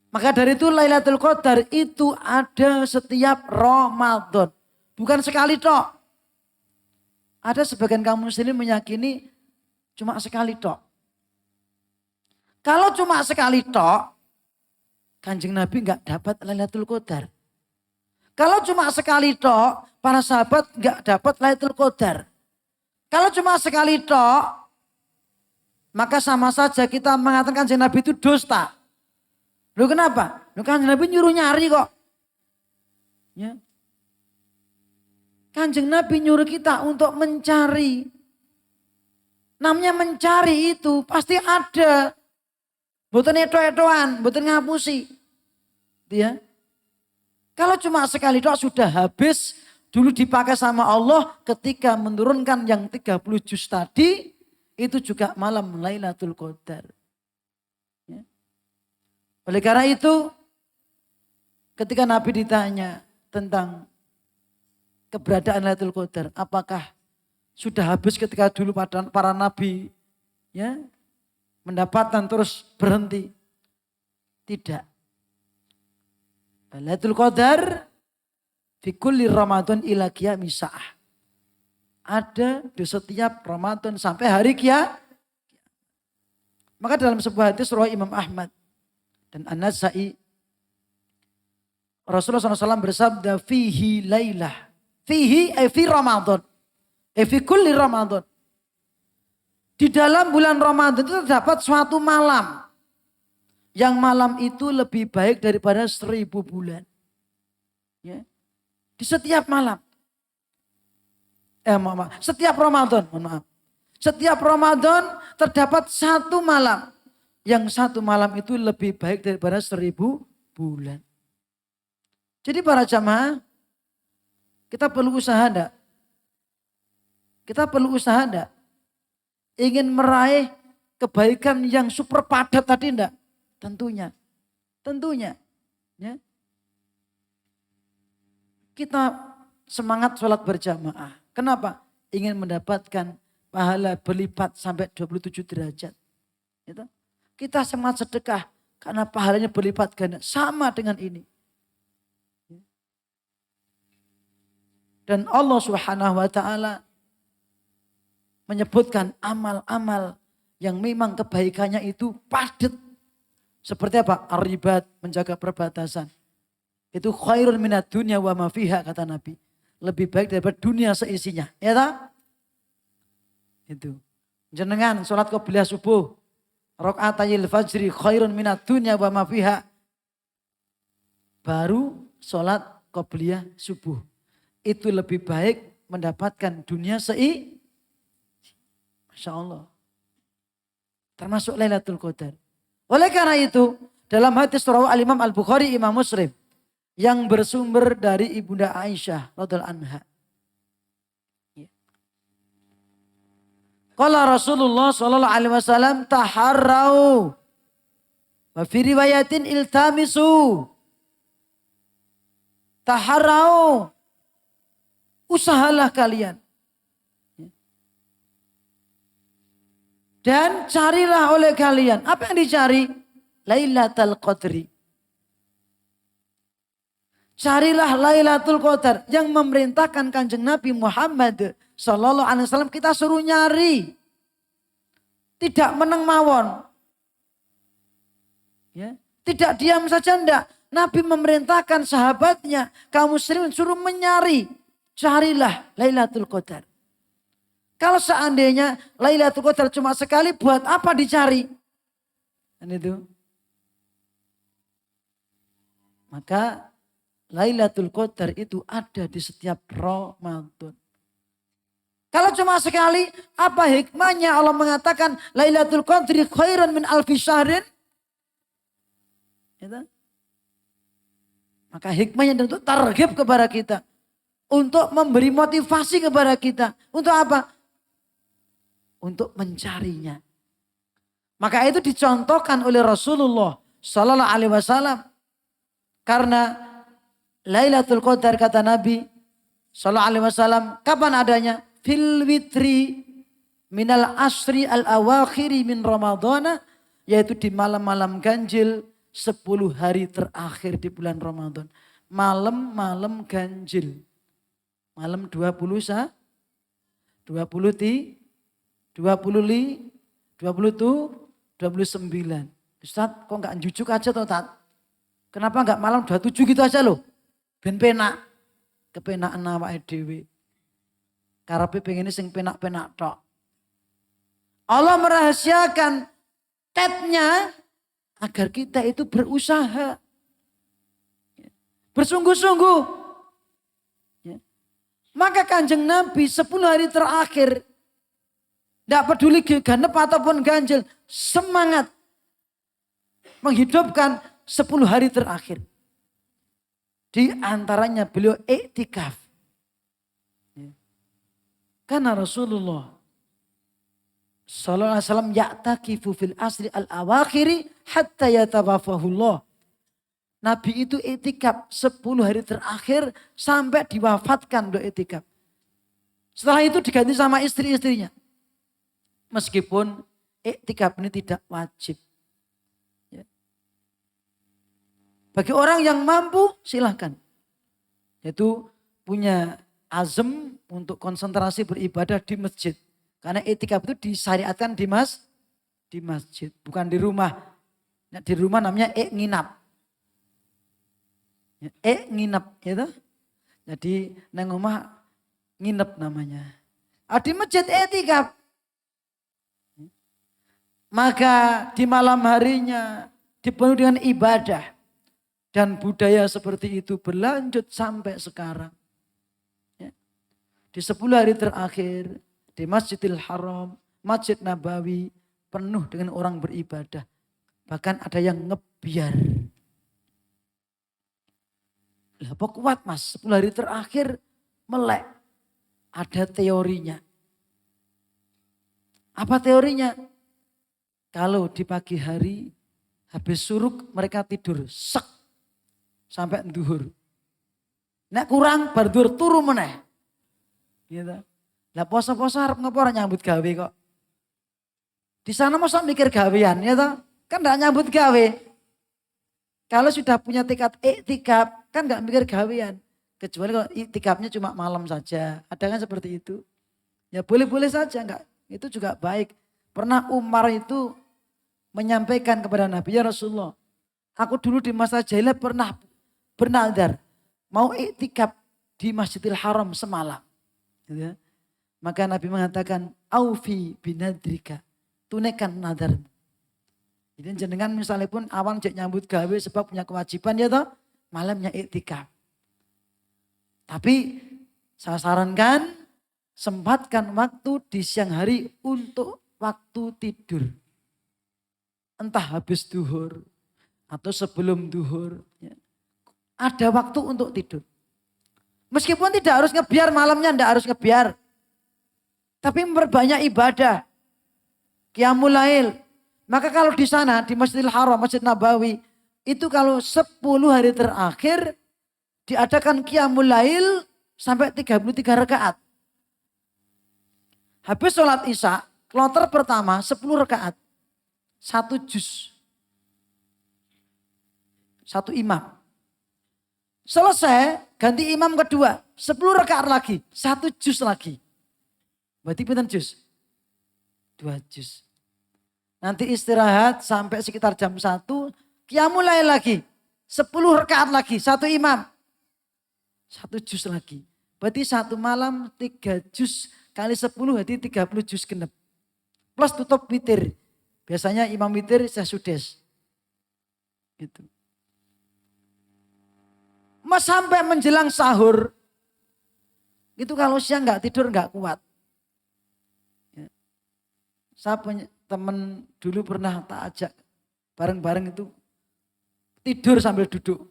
Maka dari itu Lailatul Qadar itu ada setiap Ramadan. Bukan sekali tok. Ada sebagian kaum muslimin meyakini cuma sekali tok. Kalau cuma sekali tok, Kanjeng Nabi enggak dapat Lailatul Qadar. Kalau cuma sekali tok, para sahabat enggak dapat Lailatul Qadar. Kalau cuma sekali tok, maka sama saja kita mengatakan Kanjeng Nabi itu dusta. Loh kenapa? Loh Kanjeng Nabi nyuruh nyari kok. Ya. Kanjeng Nabi nyuruh kita untuk mencari. Namanya mencari itu pasti ada. Mboten eto-etoan, mboten ngapusi. Ya. Kalau cuma sekali doa sudah habis. Dulu dipakai sama Allah ketika menurunkan yang 30 juz tadi. Itu juga malam Lailatul Qadar. Ya. Oleh karena itu ketika Nabi ditanya tentang keberadaan Lailatul Qadar, apakah sudah habis ketika dulu para nabi ya mendapatkan terus berhenti? Tidak. Lailatul Qadar fi kulli Ramadan ila qiyamis saah. Ada di setiap Ramadan sampai hari kiamat. Maka dalam sebuah hadis riwayat Imam Ahmad dan An-Nasa'i, Rasulullah SAW bersabda fihi lailah. Fihi fi Ramadan. Fi kulli Ramadan. Di dalam bulan Ramadan itu terdapat suatu malam. Yang malam itu lebih baik daripada 1000 bulan. Ya. Di setiap malam. Setiap Ramadan. Mohon maaf. Setiap Ramadan terdapat satu malam. Yang satu malam itu lebih baik daripada 1000 bulan. Jadi para jamaah, kita perlu usaha enggak? Kita perlu usaha enggak? Ingin meraih kebaikan yang super padat tadi enggak? Tentunya. Tentunya. Ya. Kita semangat sholat berjamaah. Kenapa? Ingin mendapatkan pahala berlipat sampai 27 derajat. Gitu. Kita semangat sedekah karena pahalanya berlipat ganda. Sama dengan ini. Dan Allah Subhanahu wa taala menyebutkan amal-amal yang memang kebaikannya itu padat. Seperti apa? Ar-ribat, menjaga perbatasan. Itu khairun minad dunya wa ma fiha, kata Nabi. Lebih baik daripada dunia seisinya. Ya tak? Itu. Jenengan sholat qobliyah subuh. Rakaatayil fajri khairun minad dunya wa ma fiha. Baru sholat qobliyah subuh. Itu lebih baik mendapatkan dunia Masya Allah. Termasuk Lailatul Qadar. Oleh karena itu, dalam hadis rawi Al-Imam Al-Bukhari, Imam Muslim, yang bersumber dari Ibunda Aisyah radhiyallahu anha. Qala Rasulullah sallallahu alaihi wasallam taharrau wa fi riwayatin iltamisu. Taharrau, usahalah kalian. Dan carilah oleh kalian. Apa yang dicari? Lailatul Qadri. Carilah Lailatul Qadar yang memerintahkan Kanjeng Nabi Muhammad sallallahu alaihi wasallam kita suruh nyari. Tidak meneng mawon. Ya, tidak diam saja enggak. Nabi memerintahkan sahabatnya, kaum muslimin suruh mencari. Carilah Lailatul Qadar. Kalau seandainya Lailatul Qadar cuma sekali, buat apa dicari? Dan itu. Maka Lailatul Qadar itu ada di setiap Ramadan. Kalau cuma sekali, apa hikmahnya Allah mengatakan Lailatul Qadri khairan min alfi syahrin? Gitu. Maka hikmahnya untuk targhib kepada kita. Untuk memberi motivasi kepada kita. Untuk apa? Untuk mencarinya. Maka itu dicontohkan oleh Rasulullah sallallahu alaihi wasallam. Karena Lailatul Qadar kata Nabi sallallahu alaihi wasallam, kapan adanya? Fil witri minal asri al-awakhiri min Ramadana, yaitu di malam-malam ganjil 10 hari terakhir di bulan Ramadan. Malam-malam ganjil. Malam 20 29. Ustaz kok enggak jujuk aja toh Tat? Kenapa enggak malam 27 gitu aja loh? Ben penak. Kepenaan awake dhewe. Karepe pengen sing penak-penak tok. Allah merahasiakan tetnya agar kita itu berusaha. Bersungguh-sungguh. Maka Kanjeng Nabi 10 hari terakhir. Tidak peduli genep ataupun ganjil. Semangat. Menghidupkan 10 hari terakhir. Di antaranya beliau iktikaf. Karena Rasulullah sallallahu alaihi wasallam ya'takifu fil asri al-awakhiri hatta yatawafahullah. Nabi itu iktikaf 10 hari terakhir sampai diwafatkan untuk iktikaf. Setelah itu diganti sama istri-istrinya. Meskipun iktikaf ini tidak wajib. Ya. Bagi orang yang mampu silahkan. Yaitu punya azam untuk konsentrasi beribadah di masjid. Karena iktikaf itu disyariatkan di masjid. Bukan di rumah. Nah, di rumah namanya nginap. Nginep gitu. Jadi nang omah nginep namanya. Di masjid iktikaf. Maka di malam harinya dipenuhi dengan ibadah. Dan budaya seperti itu berlanjut sampai sekarang. Ya. Di 10 hari terakhir di Masjidil Haram, Masjid Nabawi penuh dengan orang beribadah. Bahkan ada yang ngebiar. Lah apa kuat mas, 10 hari terakhir melek. Ada teorinya. Apa teorinya? Kalau di pagi hari Habis suruk mereka tidur. Sek. Sampai duhur. Nek kurang baru duhur turu meneh. Gitu. Lah poso-poso harap ngapa nyambut gawe kok. Di sana masa mikir gawean ya toh? Kan enggak nyambut gawe. Kalau sudah punya tekad iktikaf kan enggak mikir gawean. Kecuali kalau iktikafnya cuma malam saja. Ada kan seperti itu. Ya boleh-boleh saja enggak. Itu juga baik. Pernah Umar itu menyampaikan kepada Nabi, ya Rasulullah, aku dulu di masa jahiliyah pernah bernadar mau iktikaf di Masjidil Haram semalam. Gitu ya. Maka Nabi mengatakan, aufi binadrika, tunaikan nadarmu. Jadi jenengan misalnya pun awan cek nyambut gawe sebab punya kewajiban ya toh, malamnya iktikaf. Tapi saya sarankan sempatkan waktu di siang hari untuk waktu tidur. Entah habis duhur atau sebelum duhur. Ya. Ada waktu untuk tidur. Meskipun tidak harus ngebiar malamnya, tidak harus ngebiar. Tapi memperbanyak ibadah. Qiyamul Lail. Maka kalau di sana, di Masjidil Haram, Masjid Nabawi. Itu kalau 10 hari terakhir diadakan Qiyamul Lail sampai 33 rakaat. Habis sholat Isya, kloter pertama 10 rakaat. 1 juz. 1 imam. Selesai, ganti imam kedua. 10 rakaat lagi, 1 juz lagi. Berarti pinten juz? 2 juz. Nanti istirahat sampai sekitar jam 1. Qiyamul Lail lagi. 10 rakaat lagi, 1 imam. 1 juz lagi. Berarti 1 malam 3 juz kali 10 berarti 30 juz genep. Plus tutup witir. Biasanya imam witir sesudes. Gitu. Mas sampai menjelang sahur. Itu kalau siang nggak tidur nggak kuat. Ya. Saya punya teman dulu pernah tak ajak bareng-bareng itu tidur sambil duduk.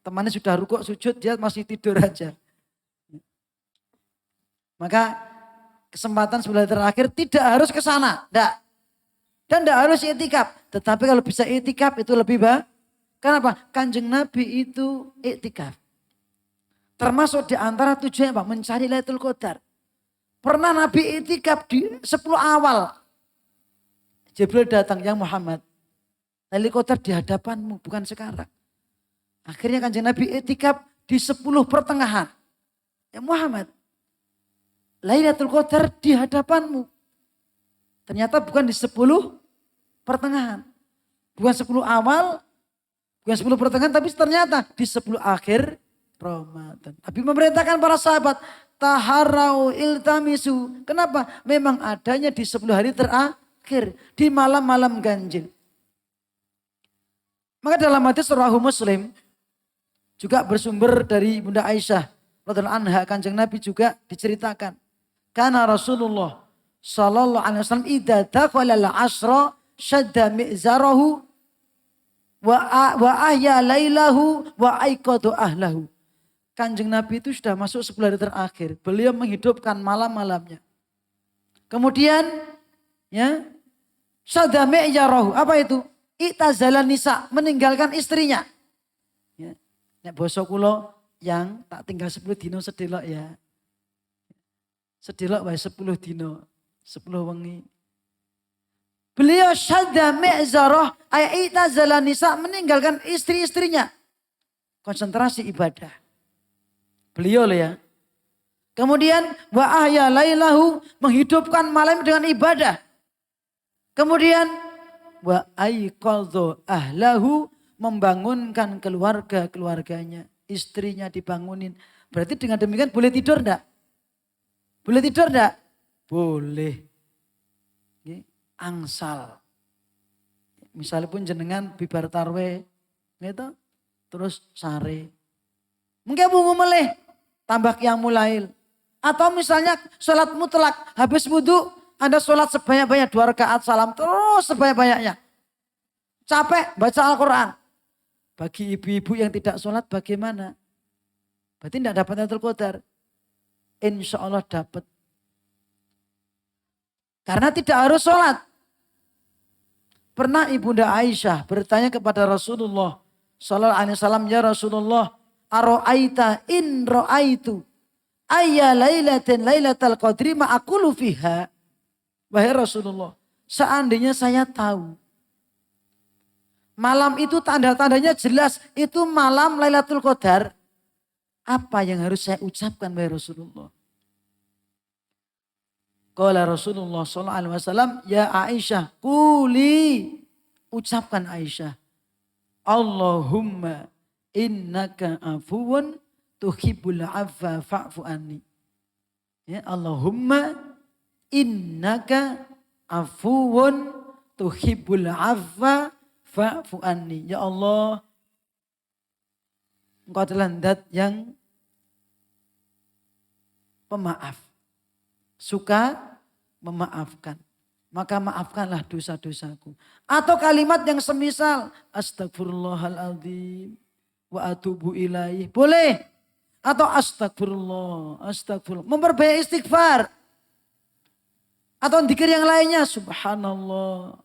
Temannya sudah rukuk sujud dia masih tidur aja. Maka kesempatan sebulan terakhir tidak harus ke sana, enggak. Dan enggak harus iktikaf. Tetapi kalau bisa iktikaf itu lebih baik. Kenapa? Kanjeng Nabi itu iktikaf. Termasuk di antara tujuannya apa? Mencari Lailatul Qadar. Pernah Nabi iktikaf di 10 awal. Jibril datang, ya Muhammad. Lailatul Qadar di hadapanmu, bukan sekarang. Akhirnya kanjeng Nabi iktikaf di 10 pertengahan. Ya Muhammad. Lailatul Qadar di hadapanmu. Ternyata bukan di 10 pertengahan. Bukan 10 awal, bukan 10 pertengahan, tapi ternyata di 10 akhir Ramadan. Nabi memerintahkan para sahabat, taharau iltamisu. Kenapa? Memang adanya di 10 hari terakhir, di malam-malam ganjil. Maka dalam hadis Rawahu Muslim, juga bersumber dari Bunda Aisyah radhiyallahu anha, kanjeng Nabi juga diceritakan. Karena Rasulullah sallallahu alaihi wasallam idza dakhala al-'ashra syadda mi'zarahu wa ahya lailahu wa aiqadu ahlahu. Kanjeng Nabi itu sudah masuk 10 hari terakhir. Beliau menghidupkan malam-malamnya. Kemudian ya syadda mi'zarahu, apa itu? I'tazalan nisa, meninggalkan istrinya. Ya. Nek basa kula yang tak tinggal 10 dino sedelok ya. Sedelok wae 10 dino, 10 wengi. Beliau syadda mi'zarah ay i'tazalan nisa, meninggalkan istri-istrinya. Konsentrasi ibadah. Beliau loh ya. Kemudian wa ahya lailahu, menghidupkan malam dengan ibadah. Kemudian wa aiqadha ahlahu, membangunkan keluarganya, istrinya dibangunin. Berarti dengan demikian boleh tidur enggak? Boleh tidur enggak? Boleh. Angsal. Misalnya pun jenengan bibar tarwe, gitu, terus sare. Mungkin bungu meleh, tambah qiyamul lail. Atau misalnya sholat mutlak, habis wudhu, Anda sholat sebanyak-banyak 2 rakaat salam, terus sebanyak-banyaknya. Capek baca Al-Quran. Bagi ibu-ibu yang tidak sholat bagaimana? Berarti tidak dapat Lailatul Qadar. Insya Allah dapat. Karena tidak harus sholat. Pernah Ibunda Aisyah bertanya kepada Rasulullah sallallahu alaihi wasallam, ya Rasulullah, aro'aita in ro'aitu ayya lailatin lailatal qadri ma aqulu fiha. Wahai Rasulullah, seandainya saya tahu malam itu tanda-tandanya jelas itu malam Lailatul Qadar, apa yang harus saya ucapkan wahai Rasulullah? Qala Rasulullah sallallahu alaihi wasallam, ya Aisyah, quli, ucapkan Aisyah, Allahumma innaka afuwun tuhibbul afwa fa'fu anni. Ya, Allahumma innaka afuwun tuhibbul afwa fa'fu anni. Ya Allah, Engkau adalah zat yang pemaaf, suka memaafkan, maka maafkanlah dosa-dosaku. Atau kalimat yang semisal astagfirullahaladzim wa atubu ilaih, boleh. Atau astagfirullah, astagfirullah, memperbanyak istighfar. Atau dzikir yang lainnya, subhanallah,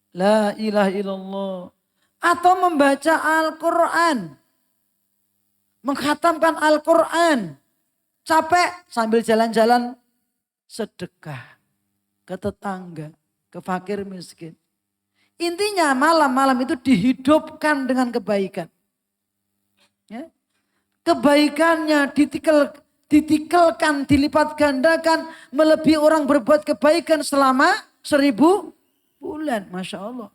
la ilaha illallah. Atau membaca Al-Quran, mengkhatamkan Al-Quran. Capek sambil jalan-jalan, sedekah ke tetangga, ke fakir miskin. Intinya malam-malam itu dihidupkan dengan kebaikan. Ya. Kebaikannya ditikelkan, dilipat gandakan, melebihi orang berbuat kebaikan selama 1000 bulan. Masya Allah.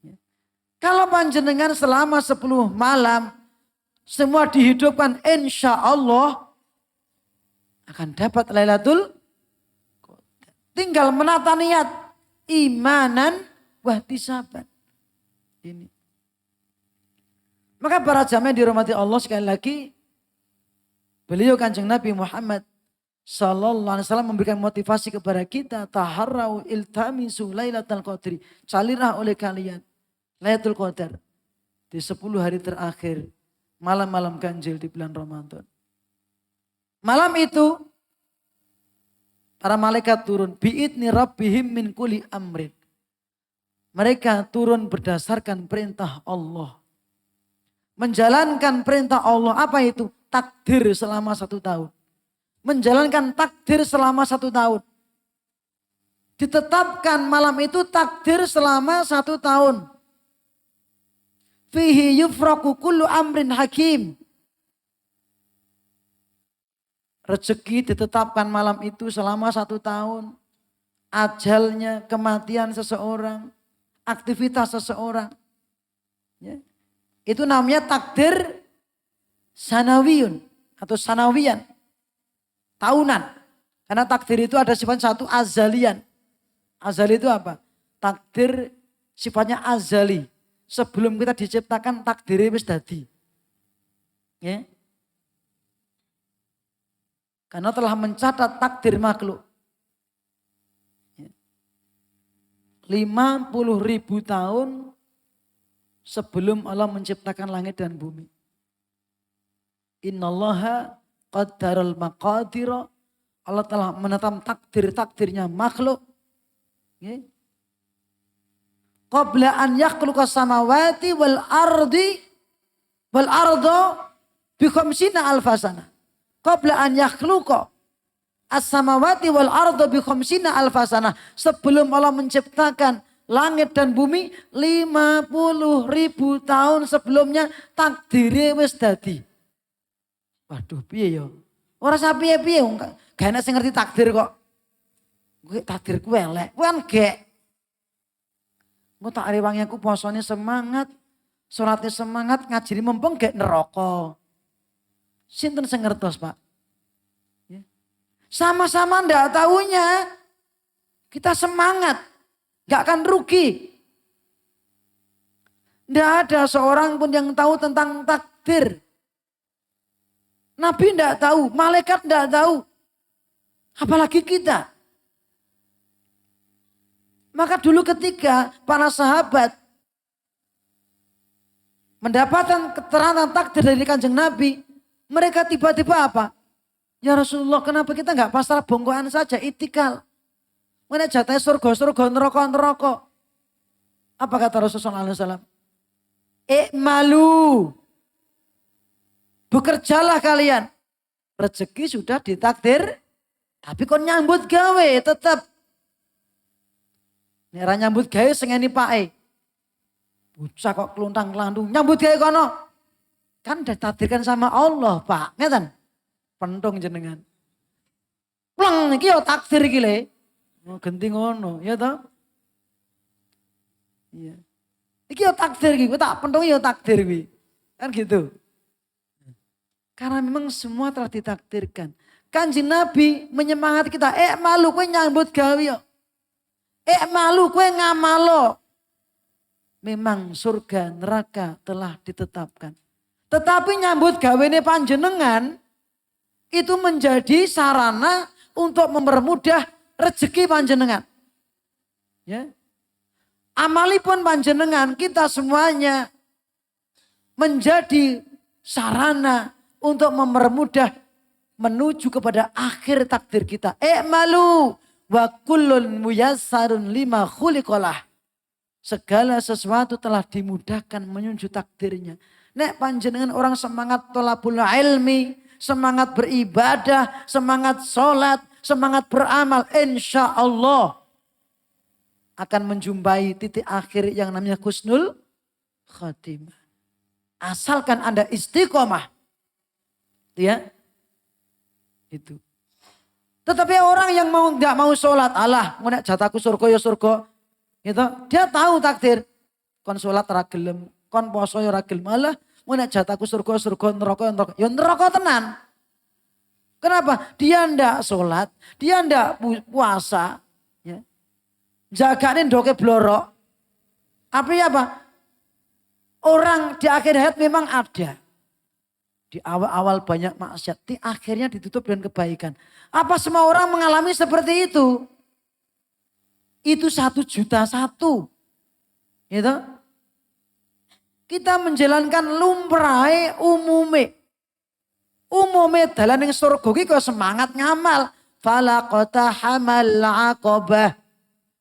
Ya. Kalau panjenengan selama 10 malam, semua dihidupkan, insya Allah akan dapat Lailatul Qadar. Tinggal menata niat, imanan wahtisaban. Ini. Maka para jamaah dirahmati Allah, sekali lagi beliau Kanjeng Nabi Muhammad sallallahu alaihi wasallam memberikan motivasi kepada kita, taharrau iltamisu lailatul qadri, carilah oleh kalian Lailatul Qadar di 10 hari terakhir, malam-malam ganjil di bulan Ramadan. Malam itu para malaikat turun bi'idni rabbihim min kulli amrin. Mereka turun berdasarkan perintah Allah. Menjalankan perintah Allah, apa itu? Takdir selama 1 tahun. Menjalankan takdir selama 1 tahun. Ditetapkan malam itu takdir selama 1 tahun. Fihi yufraku kullu amrin hakim. Rezeki ditetapkan malam itu selama 1 tahun. Ajalnya, kematian seseorang, aktivitas seseorang. Ya. Itu namanya takdir sanawiyun atau sanawiyan. Tahunan. Karena takdir itu ada sifat satu azalian. Azali itu apa? Takdir sifatnya azali. Sebelum kita diciptakan takdirnya wis dadi. Ya. Karena telah mencatat takdir makhluk. 50.000 tahun sebelum Allah menciptakan langit dan bumi. Innallaha qaddaral maqadira. Allah telah menetapkan takdir-takdirnya makhluk. Qabla an yakhluqas samawati wal ardi wal ardo bi khamsina alfasana. Qabla an yakhluqa as-samawati wal ardo bi khamsina alfasana. Sebelum Allah menciptakan langit dan bumi 50.000 tahun sebelumnya takdire wis dadi. Waduh piye yo? Ora sak piye-piye gak enak sing ngerti takdir kok. Kuwi takdirku elek. Kuwi kan gek. Engko tak rewangi aku posone semangat, salatnya semangat, ngajine mempeng gek neraka. Sinten sing ngertos, Pak? Ya. Sama-sama ndak tahunya. Kita semangat. Gak akan rugi. Tidak ada seorang pun yang tahu tentang takdir. Nabi tidak tahu, malaikat tidak tahu. Apalagi kita. Maka dulu ketika para sahabat mendapatkan keterangan takdir dari Kanjeng Nabi, mereka tiba-tiba apa? Ya Rasulullah, kenapa kita nggak pasrah bongkoan saja, itikal. Mana jatahnya surga, neraka. Apa kata Rasulullah SAW? Malu. Bekerjalah kalian. Rezeki sudah ditakdir. Tapi kon nyambut gawe tetap. Nek nyambut gawe sengeni pae. Bocah kok keluntang-kelantung. Nyambut gawe kono. Kan ditakdirkan sama Allah, Pak. Ngeten. Pentung jenengan. Pleng iki yo takdir iki le. Oh, genti ngono, ya toh? Iya. Iki yo takdir iki, tak pentung yo takdir iki. Kan gitu. Karena memang semua telah ditakdirkan. Kanjeng Nabi menyemangati kita, malu kowe nyambut gawe yo. Malu kowe ngamalo. Memang surga neraka telah ditetapkan. Tetapi nyambut gawene panjenengan itu menjadi sarana untuk mempermudah rezeki panjenengan. Ya. Amalipun panjenengan kita semuanya menjadi sarana untuk mempermudah menuju kepada akhir takdir kita. Malu wa kullun muyassarun lima khuliqalah. Segala sesuatu telah dimudahkan menuju takdirnya. Nek panjenengan orang semangat tolabul ilmi, semangat beribadah, semangat sholat, semangat beramal. Insya Allah akan menjumpai titik akhir yang namanya husnul khatimah. Asalkan Anda istiqomah. Ya. Itu. Tetapi orang yang nggak mau sholat, Allah, mau nek jataku surga ya surga. Gitu. Dia tahu takdir. Kon sholat ora gelem, kon poso ya ora gelem. Malah mau nek jataku surga, neraka. Ya neraka tenan. Kenapa? Dia ndak sholat, dia ndak puasa. Ya. Jagain doke blorok. Artinya apa? Orang di akhir hayat memang ada. Di awal-awal banyak maksiat, di akhirnya ditutup dengan kebaikan. Apa semua orang mengalami seperti itu? Itu 1.000.001. Gitu. Kita menjalankan lumrahe umume. Umume dalan ning surga iki kok semangat ngamal. Falaqata hamal aqabah.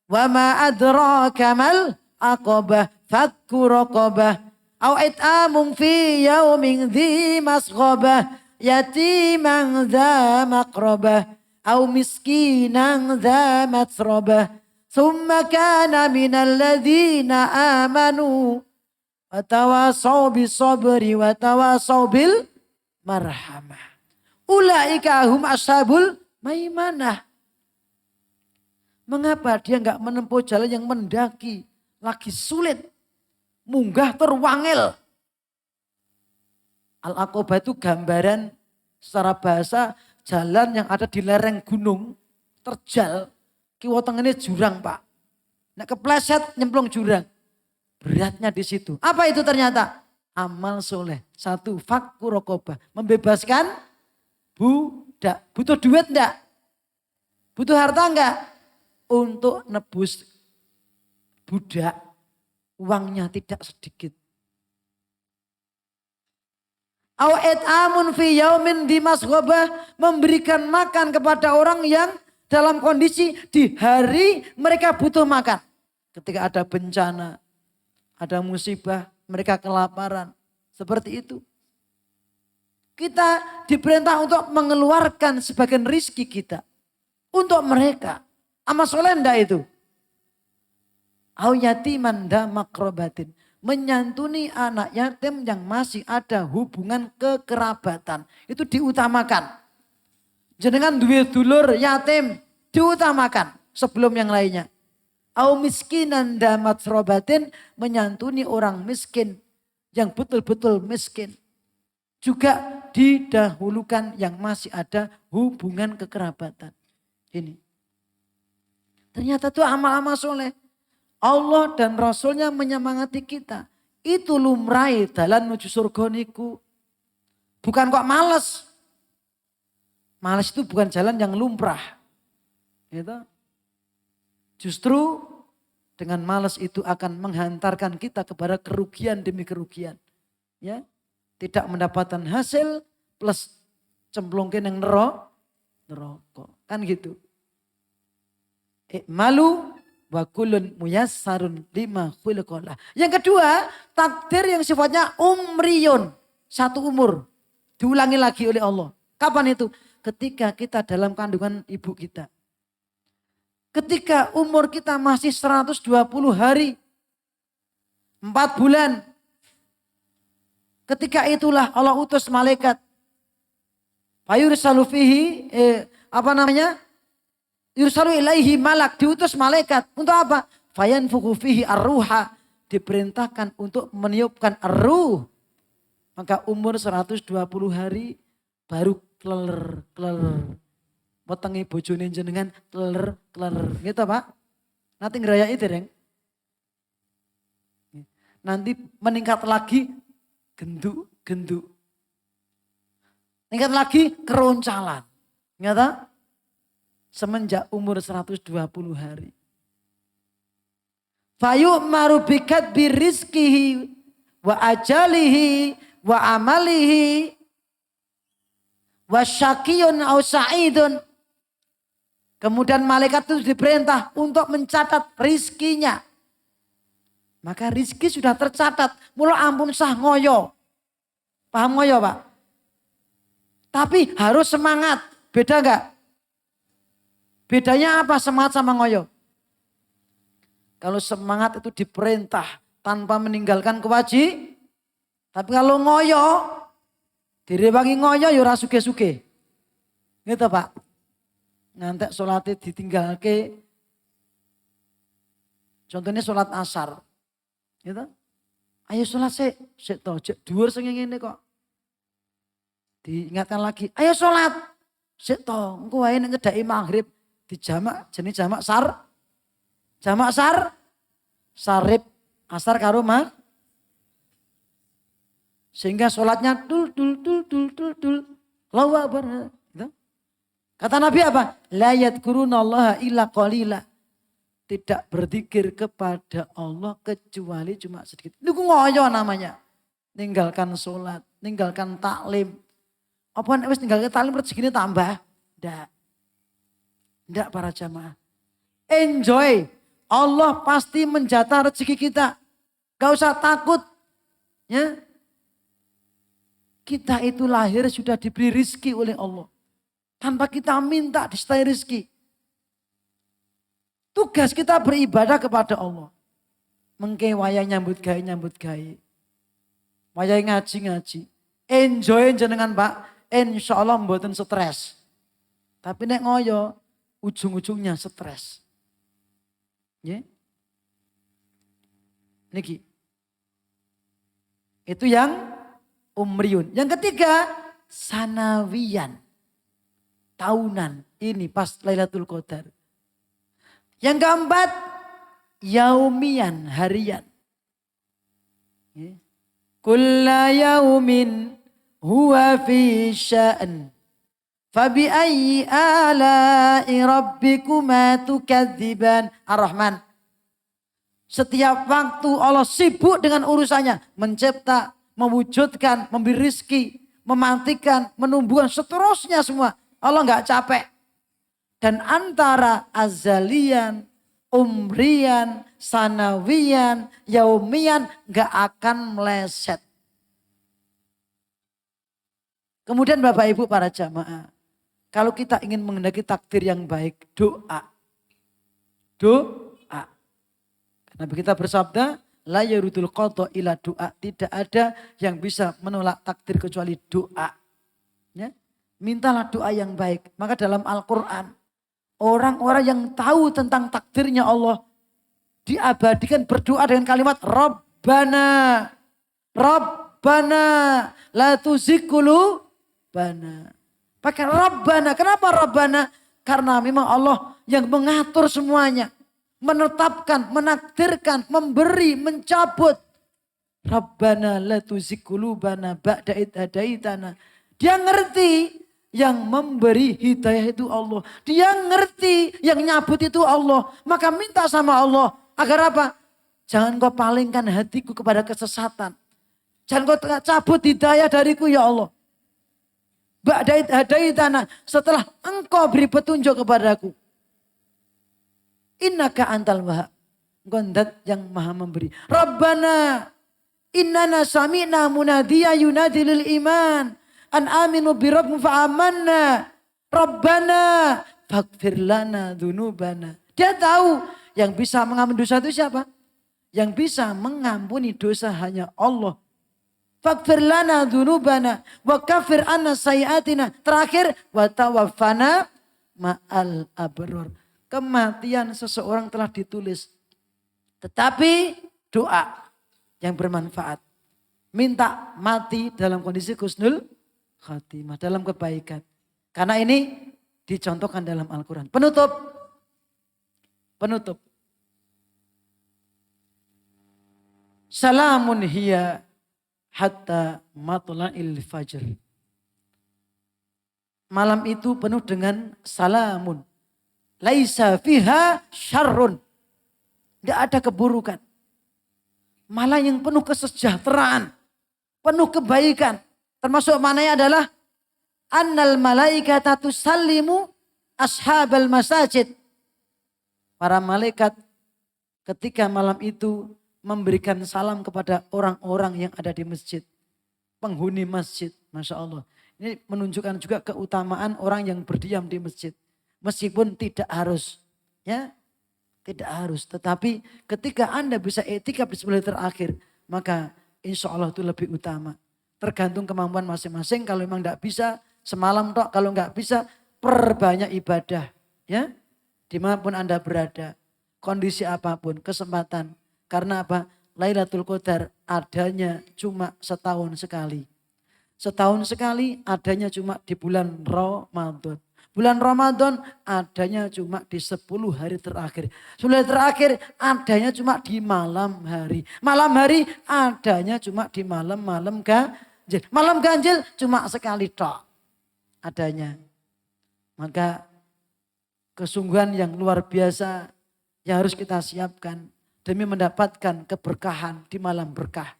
Wa ma adraka mal aqabah. Fakku raqabah. Au it'amun fi yaumin dhi masghabah. Yatiman dha maqrabah. Au miskinan dha matrabah. Thumma kana minal ladhina amanu. Watawasaw bisabri watawasaw bil marhamah. Ulaika hum ashabul maimanah. Mengapa dia enggak menempuh jalan yang mendaki? Lagi sulit. Munggah terwangil. Al-Aqabah itu gambaran secara bahasa jalan yang ada di lereng gunung. Terjal. Kiwa tengene jurang, Pak. Nek kepleset nyemplung jurang. Beratnya di situ. Apa itu ternyata? Amal soleh. 1, fakku raqabah. Membebaskan budak. Butuh duit enggak? Butuh harta enggak? Untuk nebus budak. Uangnya tidak sedikit. Awet amun fi yaumin dimasghobah. Memberikan makan kepada orang yang dalam kondisi di hari mereka butuh makan. Ketika ada bencana, ada musibah, mereka kelaparan. Seperti itu. Kita diperintah untuk mengeluarkan sebagian rizki kita. Untuk mereka. Amal soleh enggak itu? Au yatiman da makrobatin. Menyantuni anak yatim yang masih ada hubungan kekerabatan. Itu diutamakan. Jenengan duwe dulur yatim diutamakan sebelum yang lainnya. Au miskinan da matrobatin. Menyantuni orang miskin yang betul-betul miskin. Juga didahulukan yang masih ada hubungan kekerabatan. Ini. Ternyata itu amal-amal soleh. Allah dan Rasulnya menyemangati kita. Itu lumrahe dalan menuju surga niku. Bukan kok males. Males itu bukan jalan yang lumrah. Gitu. Justru dengan males itu akan menghantarkan kita kepada kerugian demi kerugian. Ya, tidak mendapatkan hasil plus cemplungin yang neraka. Kan gitu. Malu wa kullun muyassarun lima khuliqalah. Yang kedua, takdir yang sifatnya umriyun. Satu umur. Diulangi lagi oleh Allah. Kapan itu? Ketika kita dalam kandungan ibu kita. Ketika umur kita masih 120 hari. 4 bulan. Ketika itulah Allah utus malaikat. Fayursalu fihi, yursalu ilaihi malak, diutus malaikat. Untuk apa? Fayanfukhu fihi ar-ruha. Diperintahkan untuk meniupkan ar-ruh. Maka umur 120 hari baru kleler. Wetengi bojone jenengan kleler. Gitu Pak. Nanti ngeraya itu Reng. Nanti meningkat lagi genduk. Meningkat lagi keroncalan. Nyata? Semenjak umur 120 hari. Fayu'maru bikadbi rizkihi wa ajalihi wa amalihi wa syakiyun au sa'idun. Kemudian malaikat itu diperintah untuk mencatat rizkinya. Maka rizki sudah tercatat. Mula ampun sah ngoyo. Paham ngoyo Pak? Tapi harus semangat. Beda enggak? Bedanya apa semangat sama ngoyo? Kalau semangat itu diperintah tanpa meninggalkan kewajiban. Tapi kalau ngoyo, direwangi ngoyo ya ora suge-suge. Gitu Pak. Ngantek sholatnya ditinggalke. Contohnya sholat asar. Gitu. Ayo sholat sik to, dhuwur sing ngene kok. Diingatkan lagi, ayo sholat. Sik to, engko wae nek nyedaki maghrib dijamak jenis jamak sar. Jamak sarip asar karo mag. Sehingga sholatnya dul. Allahu Akbar. Gitu. Kata Nabi apa? La yadhkurunallaha illa qalila. Tidak berzikir kepada Allah kecuali cuma sedikit. Itu ngoyo namanya. Ninggalkan sholat, ninggalkan taklim. Apa wis ninggalkan taklim rezekinya tambah? Tidak para jamaah. Enjoy. Allah pasti menjatah rezeki kita. Gak usah takut. Ya. Kita itu lahir sudah diberi rizki oleh Allah. Tanpa kita minta disertai rizki. Tugas kita beribadah kepada Allah. Mengke wayah nyambut gawe. Wayah ngaji. Enjoy jenengan Pak. Insya Allah mboten stres. Tapi nek ngoyo ujung-ujungnya stres. Ya. Niki. Itu yang umriyun. Yang ketiga sanawiyan. Tahunan. Ini pas Lailatul Qadar. Yang keempat yaumian, harian. Kulla yaumin huwa fi sya'an. Fabi ayyi ala'i rabbikuma tukadziban. Ar-Rahman. Setiap waktu Allah sibuk dengan urusannya. Mencipta, mewujudkan, memberi rizki, mematikan, menumbuhkan, seterusnya semua. Allah enggak capek. Dan antara azalian, umrian, sanawian, yaumian enggak akan meleset. Kemudian Bapak Ibu para jamaah. Kalau kita ingin menghendaki takdir yang baik, doa. Doa. Nabi kita bersabda, la yarudul qadha ila doa. Tidak ada yang bisa menolak takdir kecuali doa. Ya. Mintalah doa yang baik. Maka dalam Al-Quran, orang-orang yang tahu tentang takdirnya Allah, diabadikan berdoa dengan kalimat Rabbana. Rabbana la tuzigh qulubana. Pakai Rabbana. Kenapa Rabbana? Karena memang Allah yang mengatur semuanya. Menetapkan, menakdirkan, memberi, mencabut. Rabbana la tuzigh qulubana ba'da idh hadaitana. Dia ngerti yang memberi hidayah itu Allah. Dia ngerti yang nyabut itu Allah. Maka minta sama Allah. Agar apa? Jangan kau palingkan hatiku kepada kesesatan. Jangan kau cabut hidayah dariku ya Allah. Ba'da idh hadaitana. Setelah engkau beri petunjuk kepadaku. Innaka antal wahhab. Engkau zat yang maha memberi. Rabbana innana sami'na munadiya yunadi lil iman. An aminu birabbikum fa'amanna. Rabbana faghfir lana dzunubana. Dia tahu yang bisa mengampuni dosa itu siapa? Yang bisa mengampuni dosa hanya Allah. Faghfir lana dzunubana wa kaffir anna sayiatina. Terakhir wa tawaffana ma'al abror. Kematian seseorang telah ditulis. Tetapi doa yang bermanfaat. Minta mati dalam kondisi husnul khatimah, dalam kebaikan. Karena ini dicontohkan dalam Al-Quran. Penutup. Salamun hiya hatta matla'il fajr. Malam itu penuh dengan salamun. Laisa fiha syarrun. Tidak ada keburukan. Malah yang penuh kesejahteraan. Penuh kebaikan. Termasuk maknanya adalah annal malaikata tusallimu ashabal masajid. Para malaikat ketika malam itu memberikan salam kepada orang-orang yang ada di masjid. Penghuni masjid. Masya Allah. Ini menunjukkan juga keutamaan orang yang berdiam di masjid. Meskipun tidak harus. Ya, tidak harus. Tetapi ketika Anda bisa i'tikaf di 10 hari terakhir. Maka insya Allah itu lebih utama. Tergantung kemampuan masing-masing. Kalau memang tidak bisa semalam tok. Kalau nggak bisa perbanyak ibadah. Ya, dimanapun Anda berada. Kondisi apapun, kesempatan. Karena apa? Lailatul Qadar adanya cuma setahun sekali. Setahun sekali adanya cuma di bulan Ramadan. Bulan Ramadan adanya cuma di 10 hari terakhir. 10 hari terakhir adanya cuma di malam hari. Malam hari adanya cuma di malam-malam ganjil. Malam ganjil cuma sekali tok adanya. Maka kesungguhan yang luar biasa yang harus kita siapkan demi mendapatkan keberkahan di malam berkah.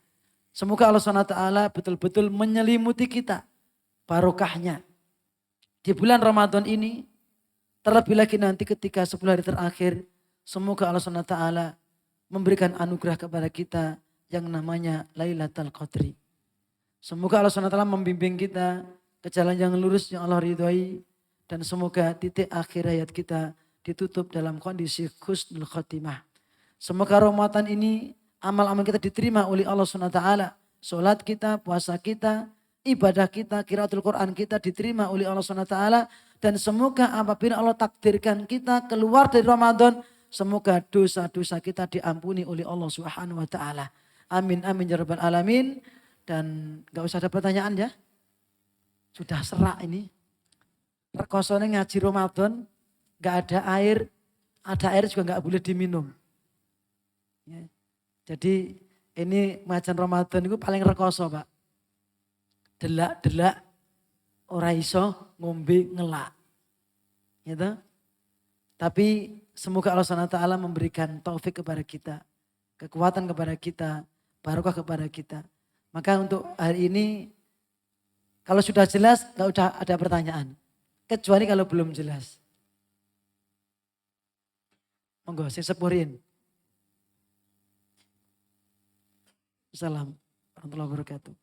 Semoga Allah SWT betul-betul menyelimuti kita barokahnya. Di bulan Ramadan ini, terlebih lagi nanti ketika 10 hari terakhir, semoga Allah SWT memberikan anugerah kepada kita yang namanya Lailatul Qadri. Semoga Allah SWT membimbing kita ke jalan yang lurus yang Allah ridhoi. Dan semoga titik akhir hayat kita ditutup dalam kondisi husnul khotimah. Semoga Ramadan ini amal-amal kita diterima oleh Allah SWT. Sholat kita, puasa kita, ibadah kita, qiraatul Quran kita diterima oleh Allah SWT. Dan semoga apabila Allah takdirkan kita keluar dari Ramadan, semoga dosa-dosa kita diampuni oleh Allah SWT. Amin, amin ya rabbal alamin. Dan gak usah ada pertanyaan ya. Sudah serak ini. Rekosone ngaji Ramadan, gak ada air. Ada air juga gak boleh diminum. Ya. Jadi ini macan Ramadan itu paling rekoso Pak. Delak-delak ora iso ngombe ngelak. Gitu. Tapi semoga Allah SWT memberikan taufik kepada kita. Kekuatan kepada kita. Barokah kepada kita. Maka untuk hari ini kalau sudah jelas gak udah ada pertanyaan. Kecuali kalau belum jelas. Monggo sing sepurin. Assalamualaikum warahmatullahi wabarakatuh.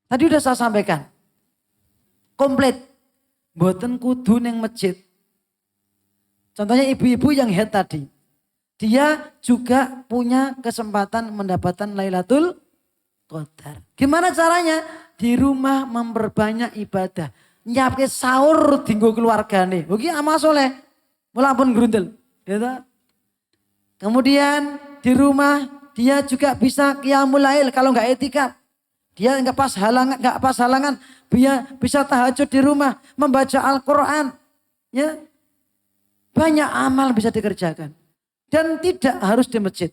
Tadi udah saya sampaikan. Komplit. Mboten kudu ning masjid. Contohnya ibu-ibu yang head tadi. Dia juga punya kesempatan mendapatkan Lailatul Qadar. Gimana caranya? Di rumah memperbanyak ibadah. Nyiapke sahur dinggo keluargane. Iki amal soleh. Mula pun grundel. Gitu. Kemudian di rumah dia juga bisa qiyamul lail kalau enggak etikaf. Dia enggak pas halangan, dia bisa tahajud di rumah, membaca Al-Qur'an. Ya. Banyak amal bisa dikerjakan. Dan tidak harus di masjid.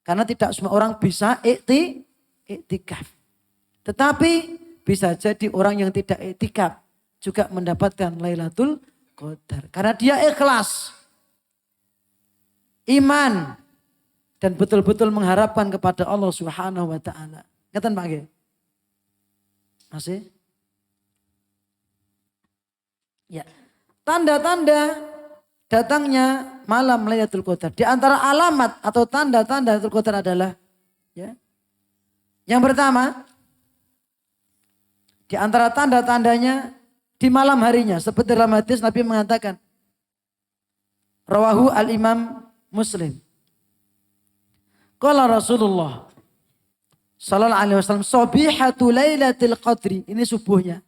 Karena tidak semua orang bisa iktikaf. Tetapi bisa jadi orang yang tidak iktikaf juga mendapatkan Lailatul Qadar. Karena dia ikhlas. Iman. Dan betul-betul mengharapkan kepada Allah Subhanahu wa ta'ala. Ngeten Pak Nggih. Masih? Ya. Tanda-tanda datangnya malam Lailatul Qadar. Di antara alamat atau tanda-tanda Lailatul Qadar adalah ya. Yang pertama, di antara tanda-tandanya di malam harinya. Seperti dalam hadis Nabi mengatakan, rawahu al-Imam Muslim. Qala Rasulullah sallallahu alaihi wasallam, sabihatu Lailatul Qadri, ini subuhnya.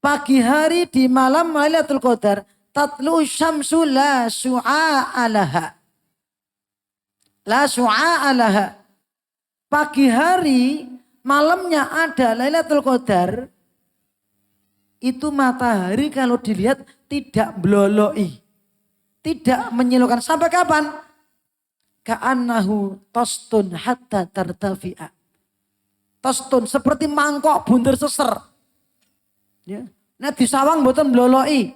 Pagi hari di malam Lailatul Qadar, tatlu syamsu la su'a'a laha. La su'a'a laha. Pagi hari, malamnya ada Lailatul Qadar, itu matahari kalau dilihat tidak bloloi. Tidak menyilukan. Sampai kapan? Ka'annahu tostun hatta tartafi'a. Tostun seperti mangkok buntir seser. Ya. Nah di sawang mboten bloloi.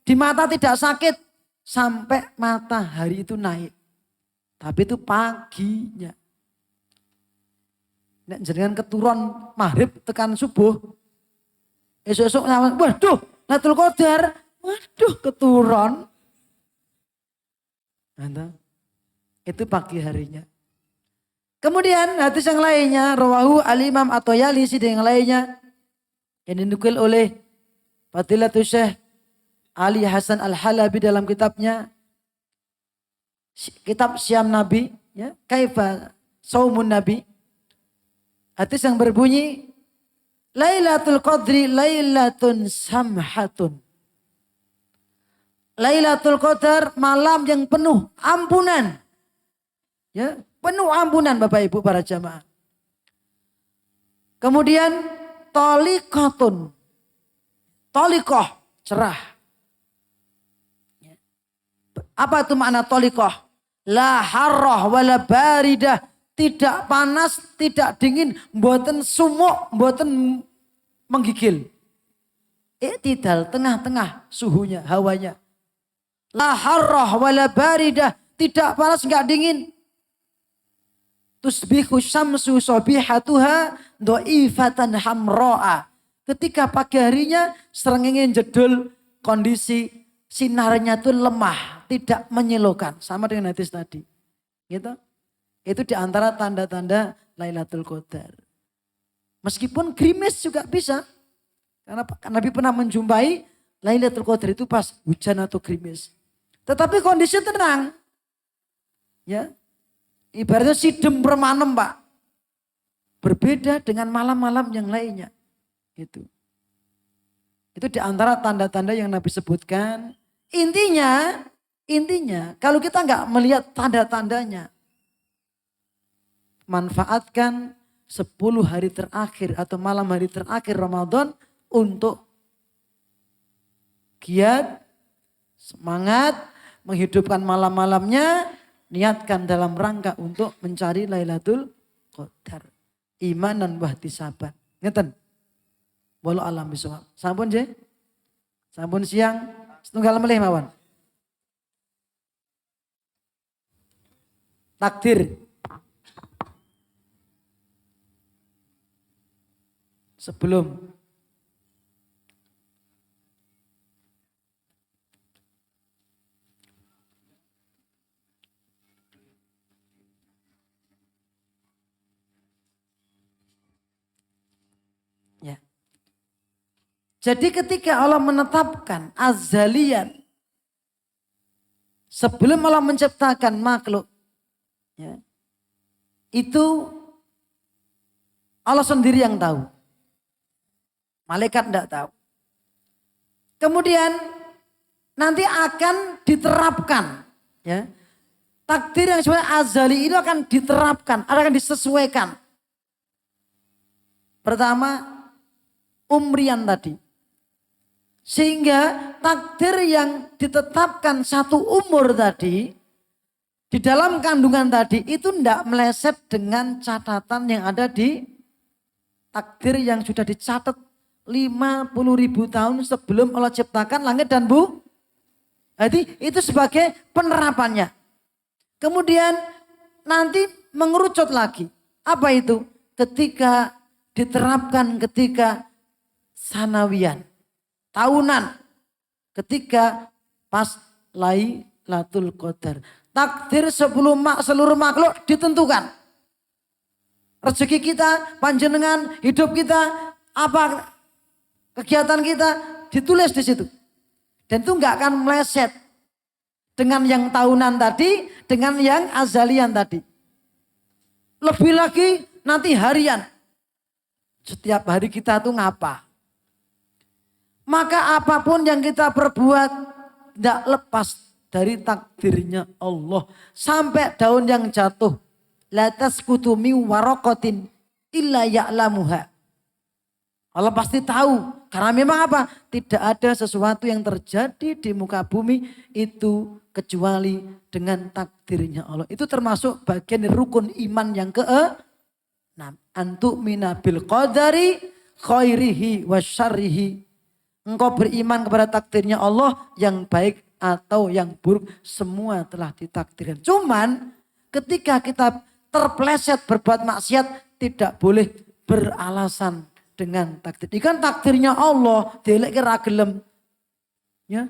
Di mata tidak sakit. Sampai matahari itu naik. Tapi itu paginya. Nek jenengan keturun maghrib tekan subuh. Esok-esok waduh Lailatul Qadar. Waduh keturun. Nah, itu pagi harinya. Kemudian hadis yang lainnya, rawahu al-Imam At-Tayalisi dan yang lainnya yang dinukil oleh Fadilatul Syekh Ali Hasan Al-Halabi dalam kitabnya Kitab Syam Nabi, ya, Kaifa Saumun Nabi. Hadis yang berbunyi, Lailatul Qadri lailatun samhatun. Lailatul Qadar malam yang penuh ampunan. Ya, penuh ampunan Bapak Ibu para jamaah. Kemudian toliqatun. Toliqah, cerah. Apa itu makna toliqah? La harrah wala baridah. Tidak panas, tidak dingin, mboten sumuk, mboten menggigil. I'tidal, tengah-tengah suhunya, hawanya. La harrah wala baridah. Tidak panas, enggak dingin. Tusbihu syamsu sabihatuha dhaifatan hamro'a. Ketika pagi harinya srengenge jedul, kondisi sinarnya itu lemah, tidak menyilokan. Sama dengan hadis tadi. Gitu. Itu diantara tanda-tanda Lailatul Qadar. Meskipun gerimis juga bisa. Karena Nabi pernah menjumpai Lailatul Qadar itu pas hujan atau gerimis. Tetapi kondisi tenang. Ya. Ibaratnya sidem permanem Pak. Berbeda dengan malam-malam yang lainnya. Gitu. Itu diantara tanda-tanda yang Nabi sebutkan. Intinya kalau kita nggak melihat tanda-tandanya. Manfaatkan 10 hari terakhir atau malam hari terakhir Ramadan untuk giat, semangat, menghidupkan malam-malamnya, niatkan dalam rangka untuk mencari Lailatul Qadar. Imanan wahtisaban. Ngeten. Walau alam bisawab. Sampun je? Sampun siang. Setunggal melih mawon. Takdir. Sebelum ya. Jadi ketika Allah menetapkan azalian sebelum Allah menciptakan makhluk, ya, itu Allah sendiri yang tahu. Malaikat tidak tahu. Kemudian nanti akan diterapkan. Ya. Takdir yang sebenarnya azali itu akan diterapkan, akan disesuaikan. Pertama, umrian tadi. Sehingga takdir yang ditetapkan satu umur tadi, di dalam kandungan tadi itu tidak meleset dengan catatan yang ada di takdir yang sudah dicatat 50.000 tahun sebelum Allah ciptakan langit dan bumi. Jadi itu sebagai penerapannya. Kemudian nanti mengerucut lagi. Apa itu? Ketika diterapkan ketika sanawian, tahunan, ketika pas Lailatul Qadar. Takdir seluruh makhluk ditentukan. Rezeki kita, panjenengan, hidup kita, apa kegiatan kita ditulis di situ. Dan itu nggak akan meleset dengan yang tahunan tadi, dengan yang azalian tadi. Lebih lagi nanti harian. Setiap hari kita tuh ngapa? Maka apapun yang kita perbuat tidak lepas dari takdirnya Allah. Sampai daun yang jatuh. La tasqutu min waraqatin illa ya'lamuha. Allah pasti tahu. Karena memang apa? Tidak ada sesuatu yang terjadi di muka bumi itu kecuali dengan takdirnya Allah. Itu termasuk bagian rukun iman yang ke-6. Antu'mina bil qadari khairihi wa syarrihi. Engkau beriman kepada takdirnya Allah yang baik atau yang buruk. Semua telah ditakdirkan. Cuman ketika kita terpleset berbuat maksiat tidak boleh beralasan dengan takdir. Ikan takdirnya Allah, delek kira gelem. Ya,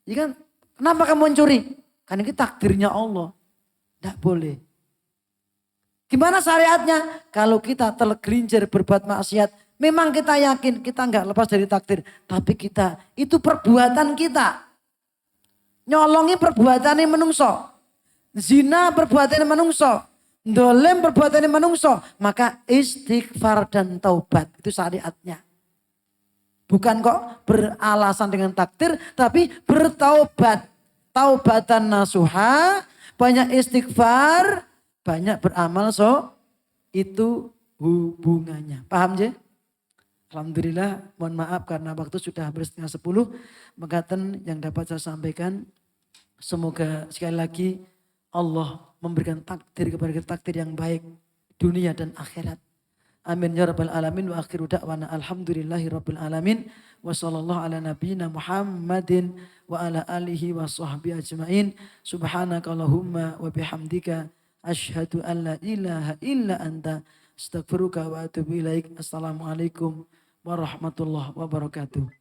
ikan kenapa kamu mencuri? Kan ini takdirnya Allah. Tidak boleh. Gimana syariatnya? Kalau kita tergelincir berbuat maksiat, memang kita yakin kita nggak lepas dari takdir. Tapi kita, itu perbuatan kita. Nyolongi perbuatannya menungso. Zina perbuatannya menungso. Dolem perbuatannya menungso. Maka istighfar dan taubat. Itu syariatnya. Bukan kok beralasan dengan takdir. Tapi bertaubat. Taubatan nasuha. Banyak istighfar. Banyak beramal. Itu hubungannya. Paham je? Alhamdulillah. Mohon maaf karena waktu sudah hampir 9:30. Mengatakan yang dapat saya sampaikan. Semoga sekali lagi Allah memberikan takdir kepada kita, takdir yang baik dunia dan akhirat. Amin ya rabbal alamin wa akhiru da'wana alhamdulillahi rabbil alamin wa sallallahu ala nabiyyina Muhammadin wa ala alihi wa sahbihi ajmain. Subhanakallahumma wa bihamdika asyhadu an la ilaha illa anta astaghfiruka wa atubu ilaik. Assalamualaikum warahmatullahi wabarakatuh.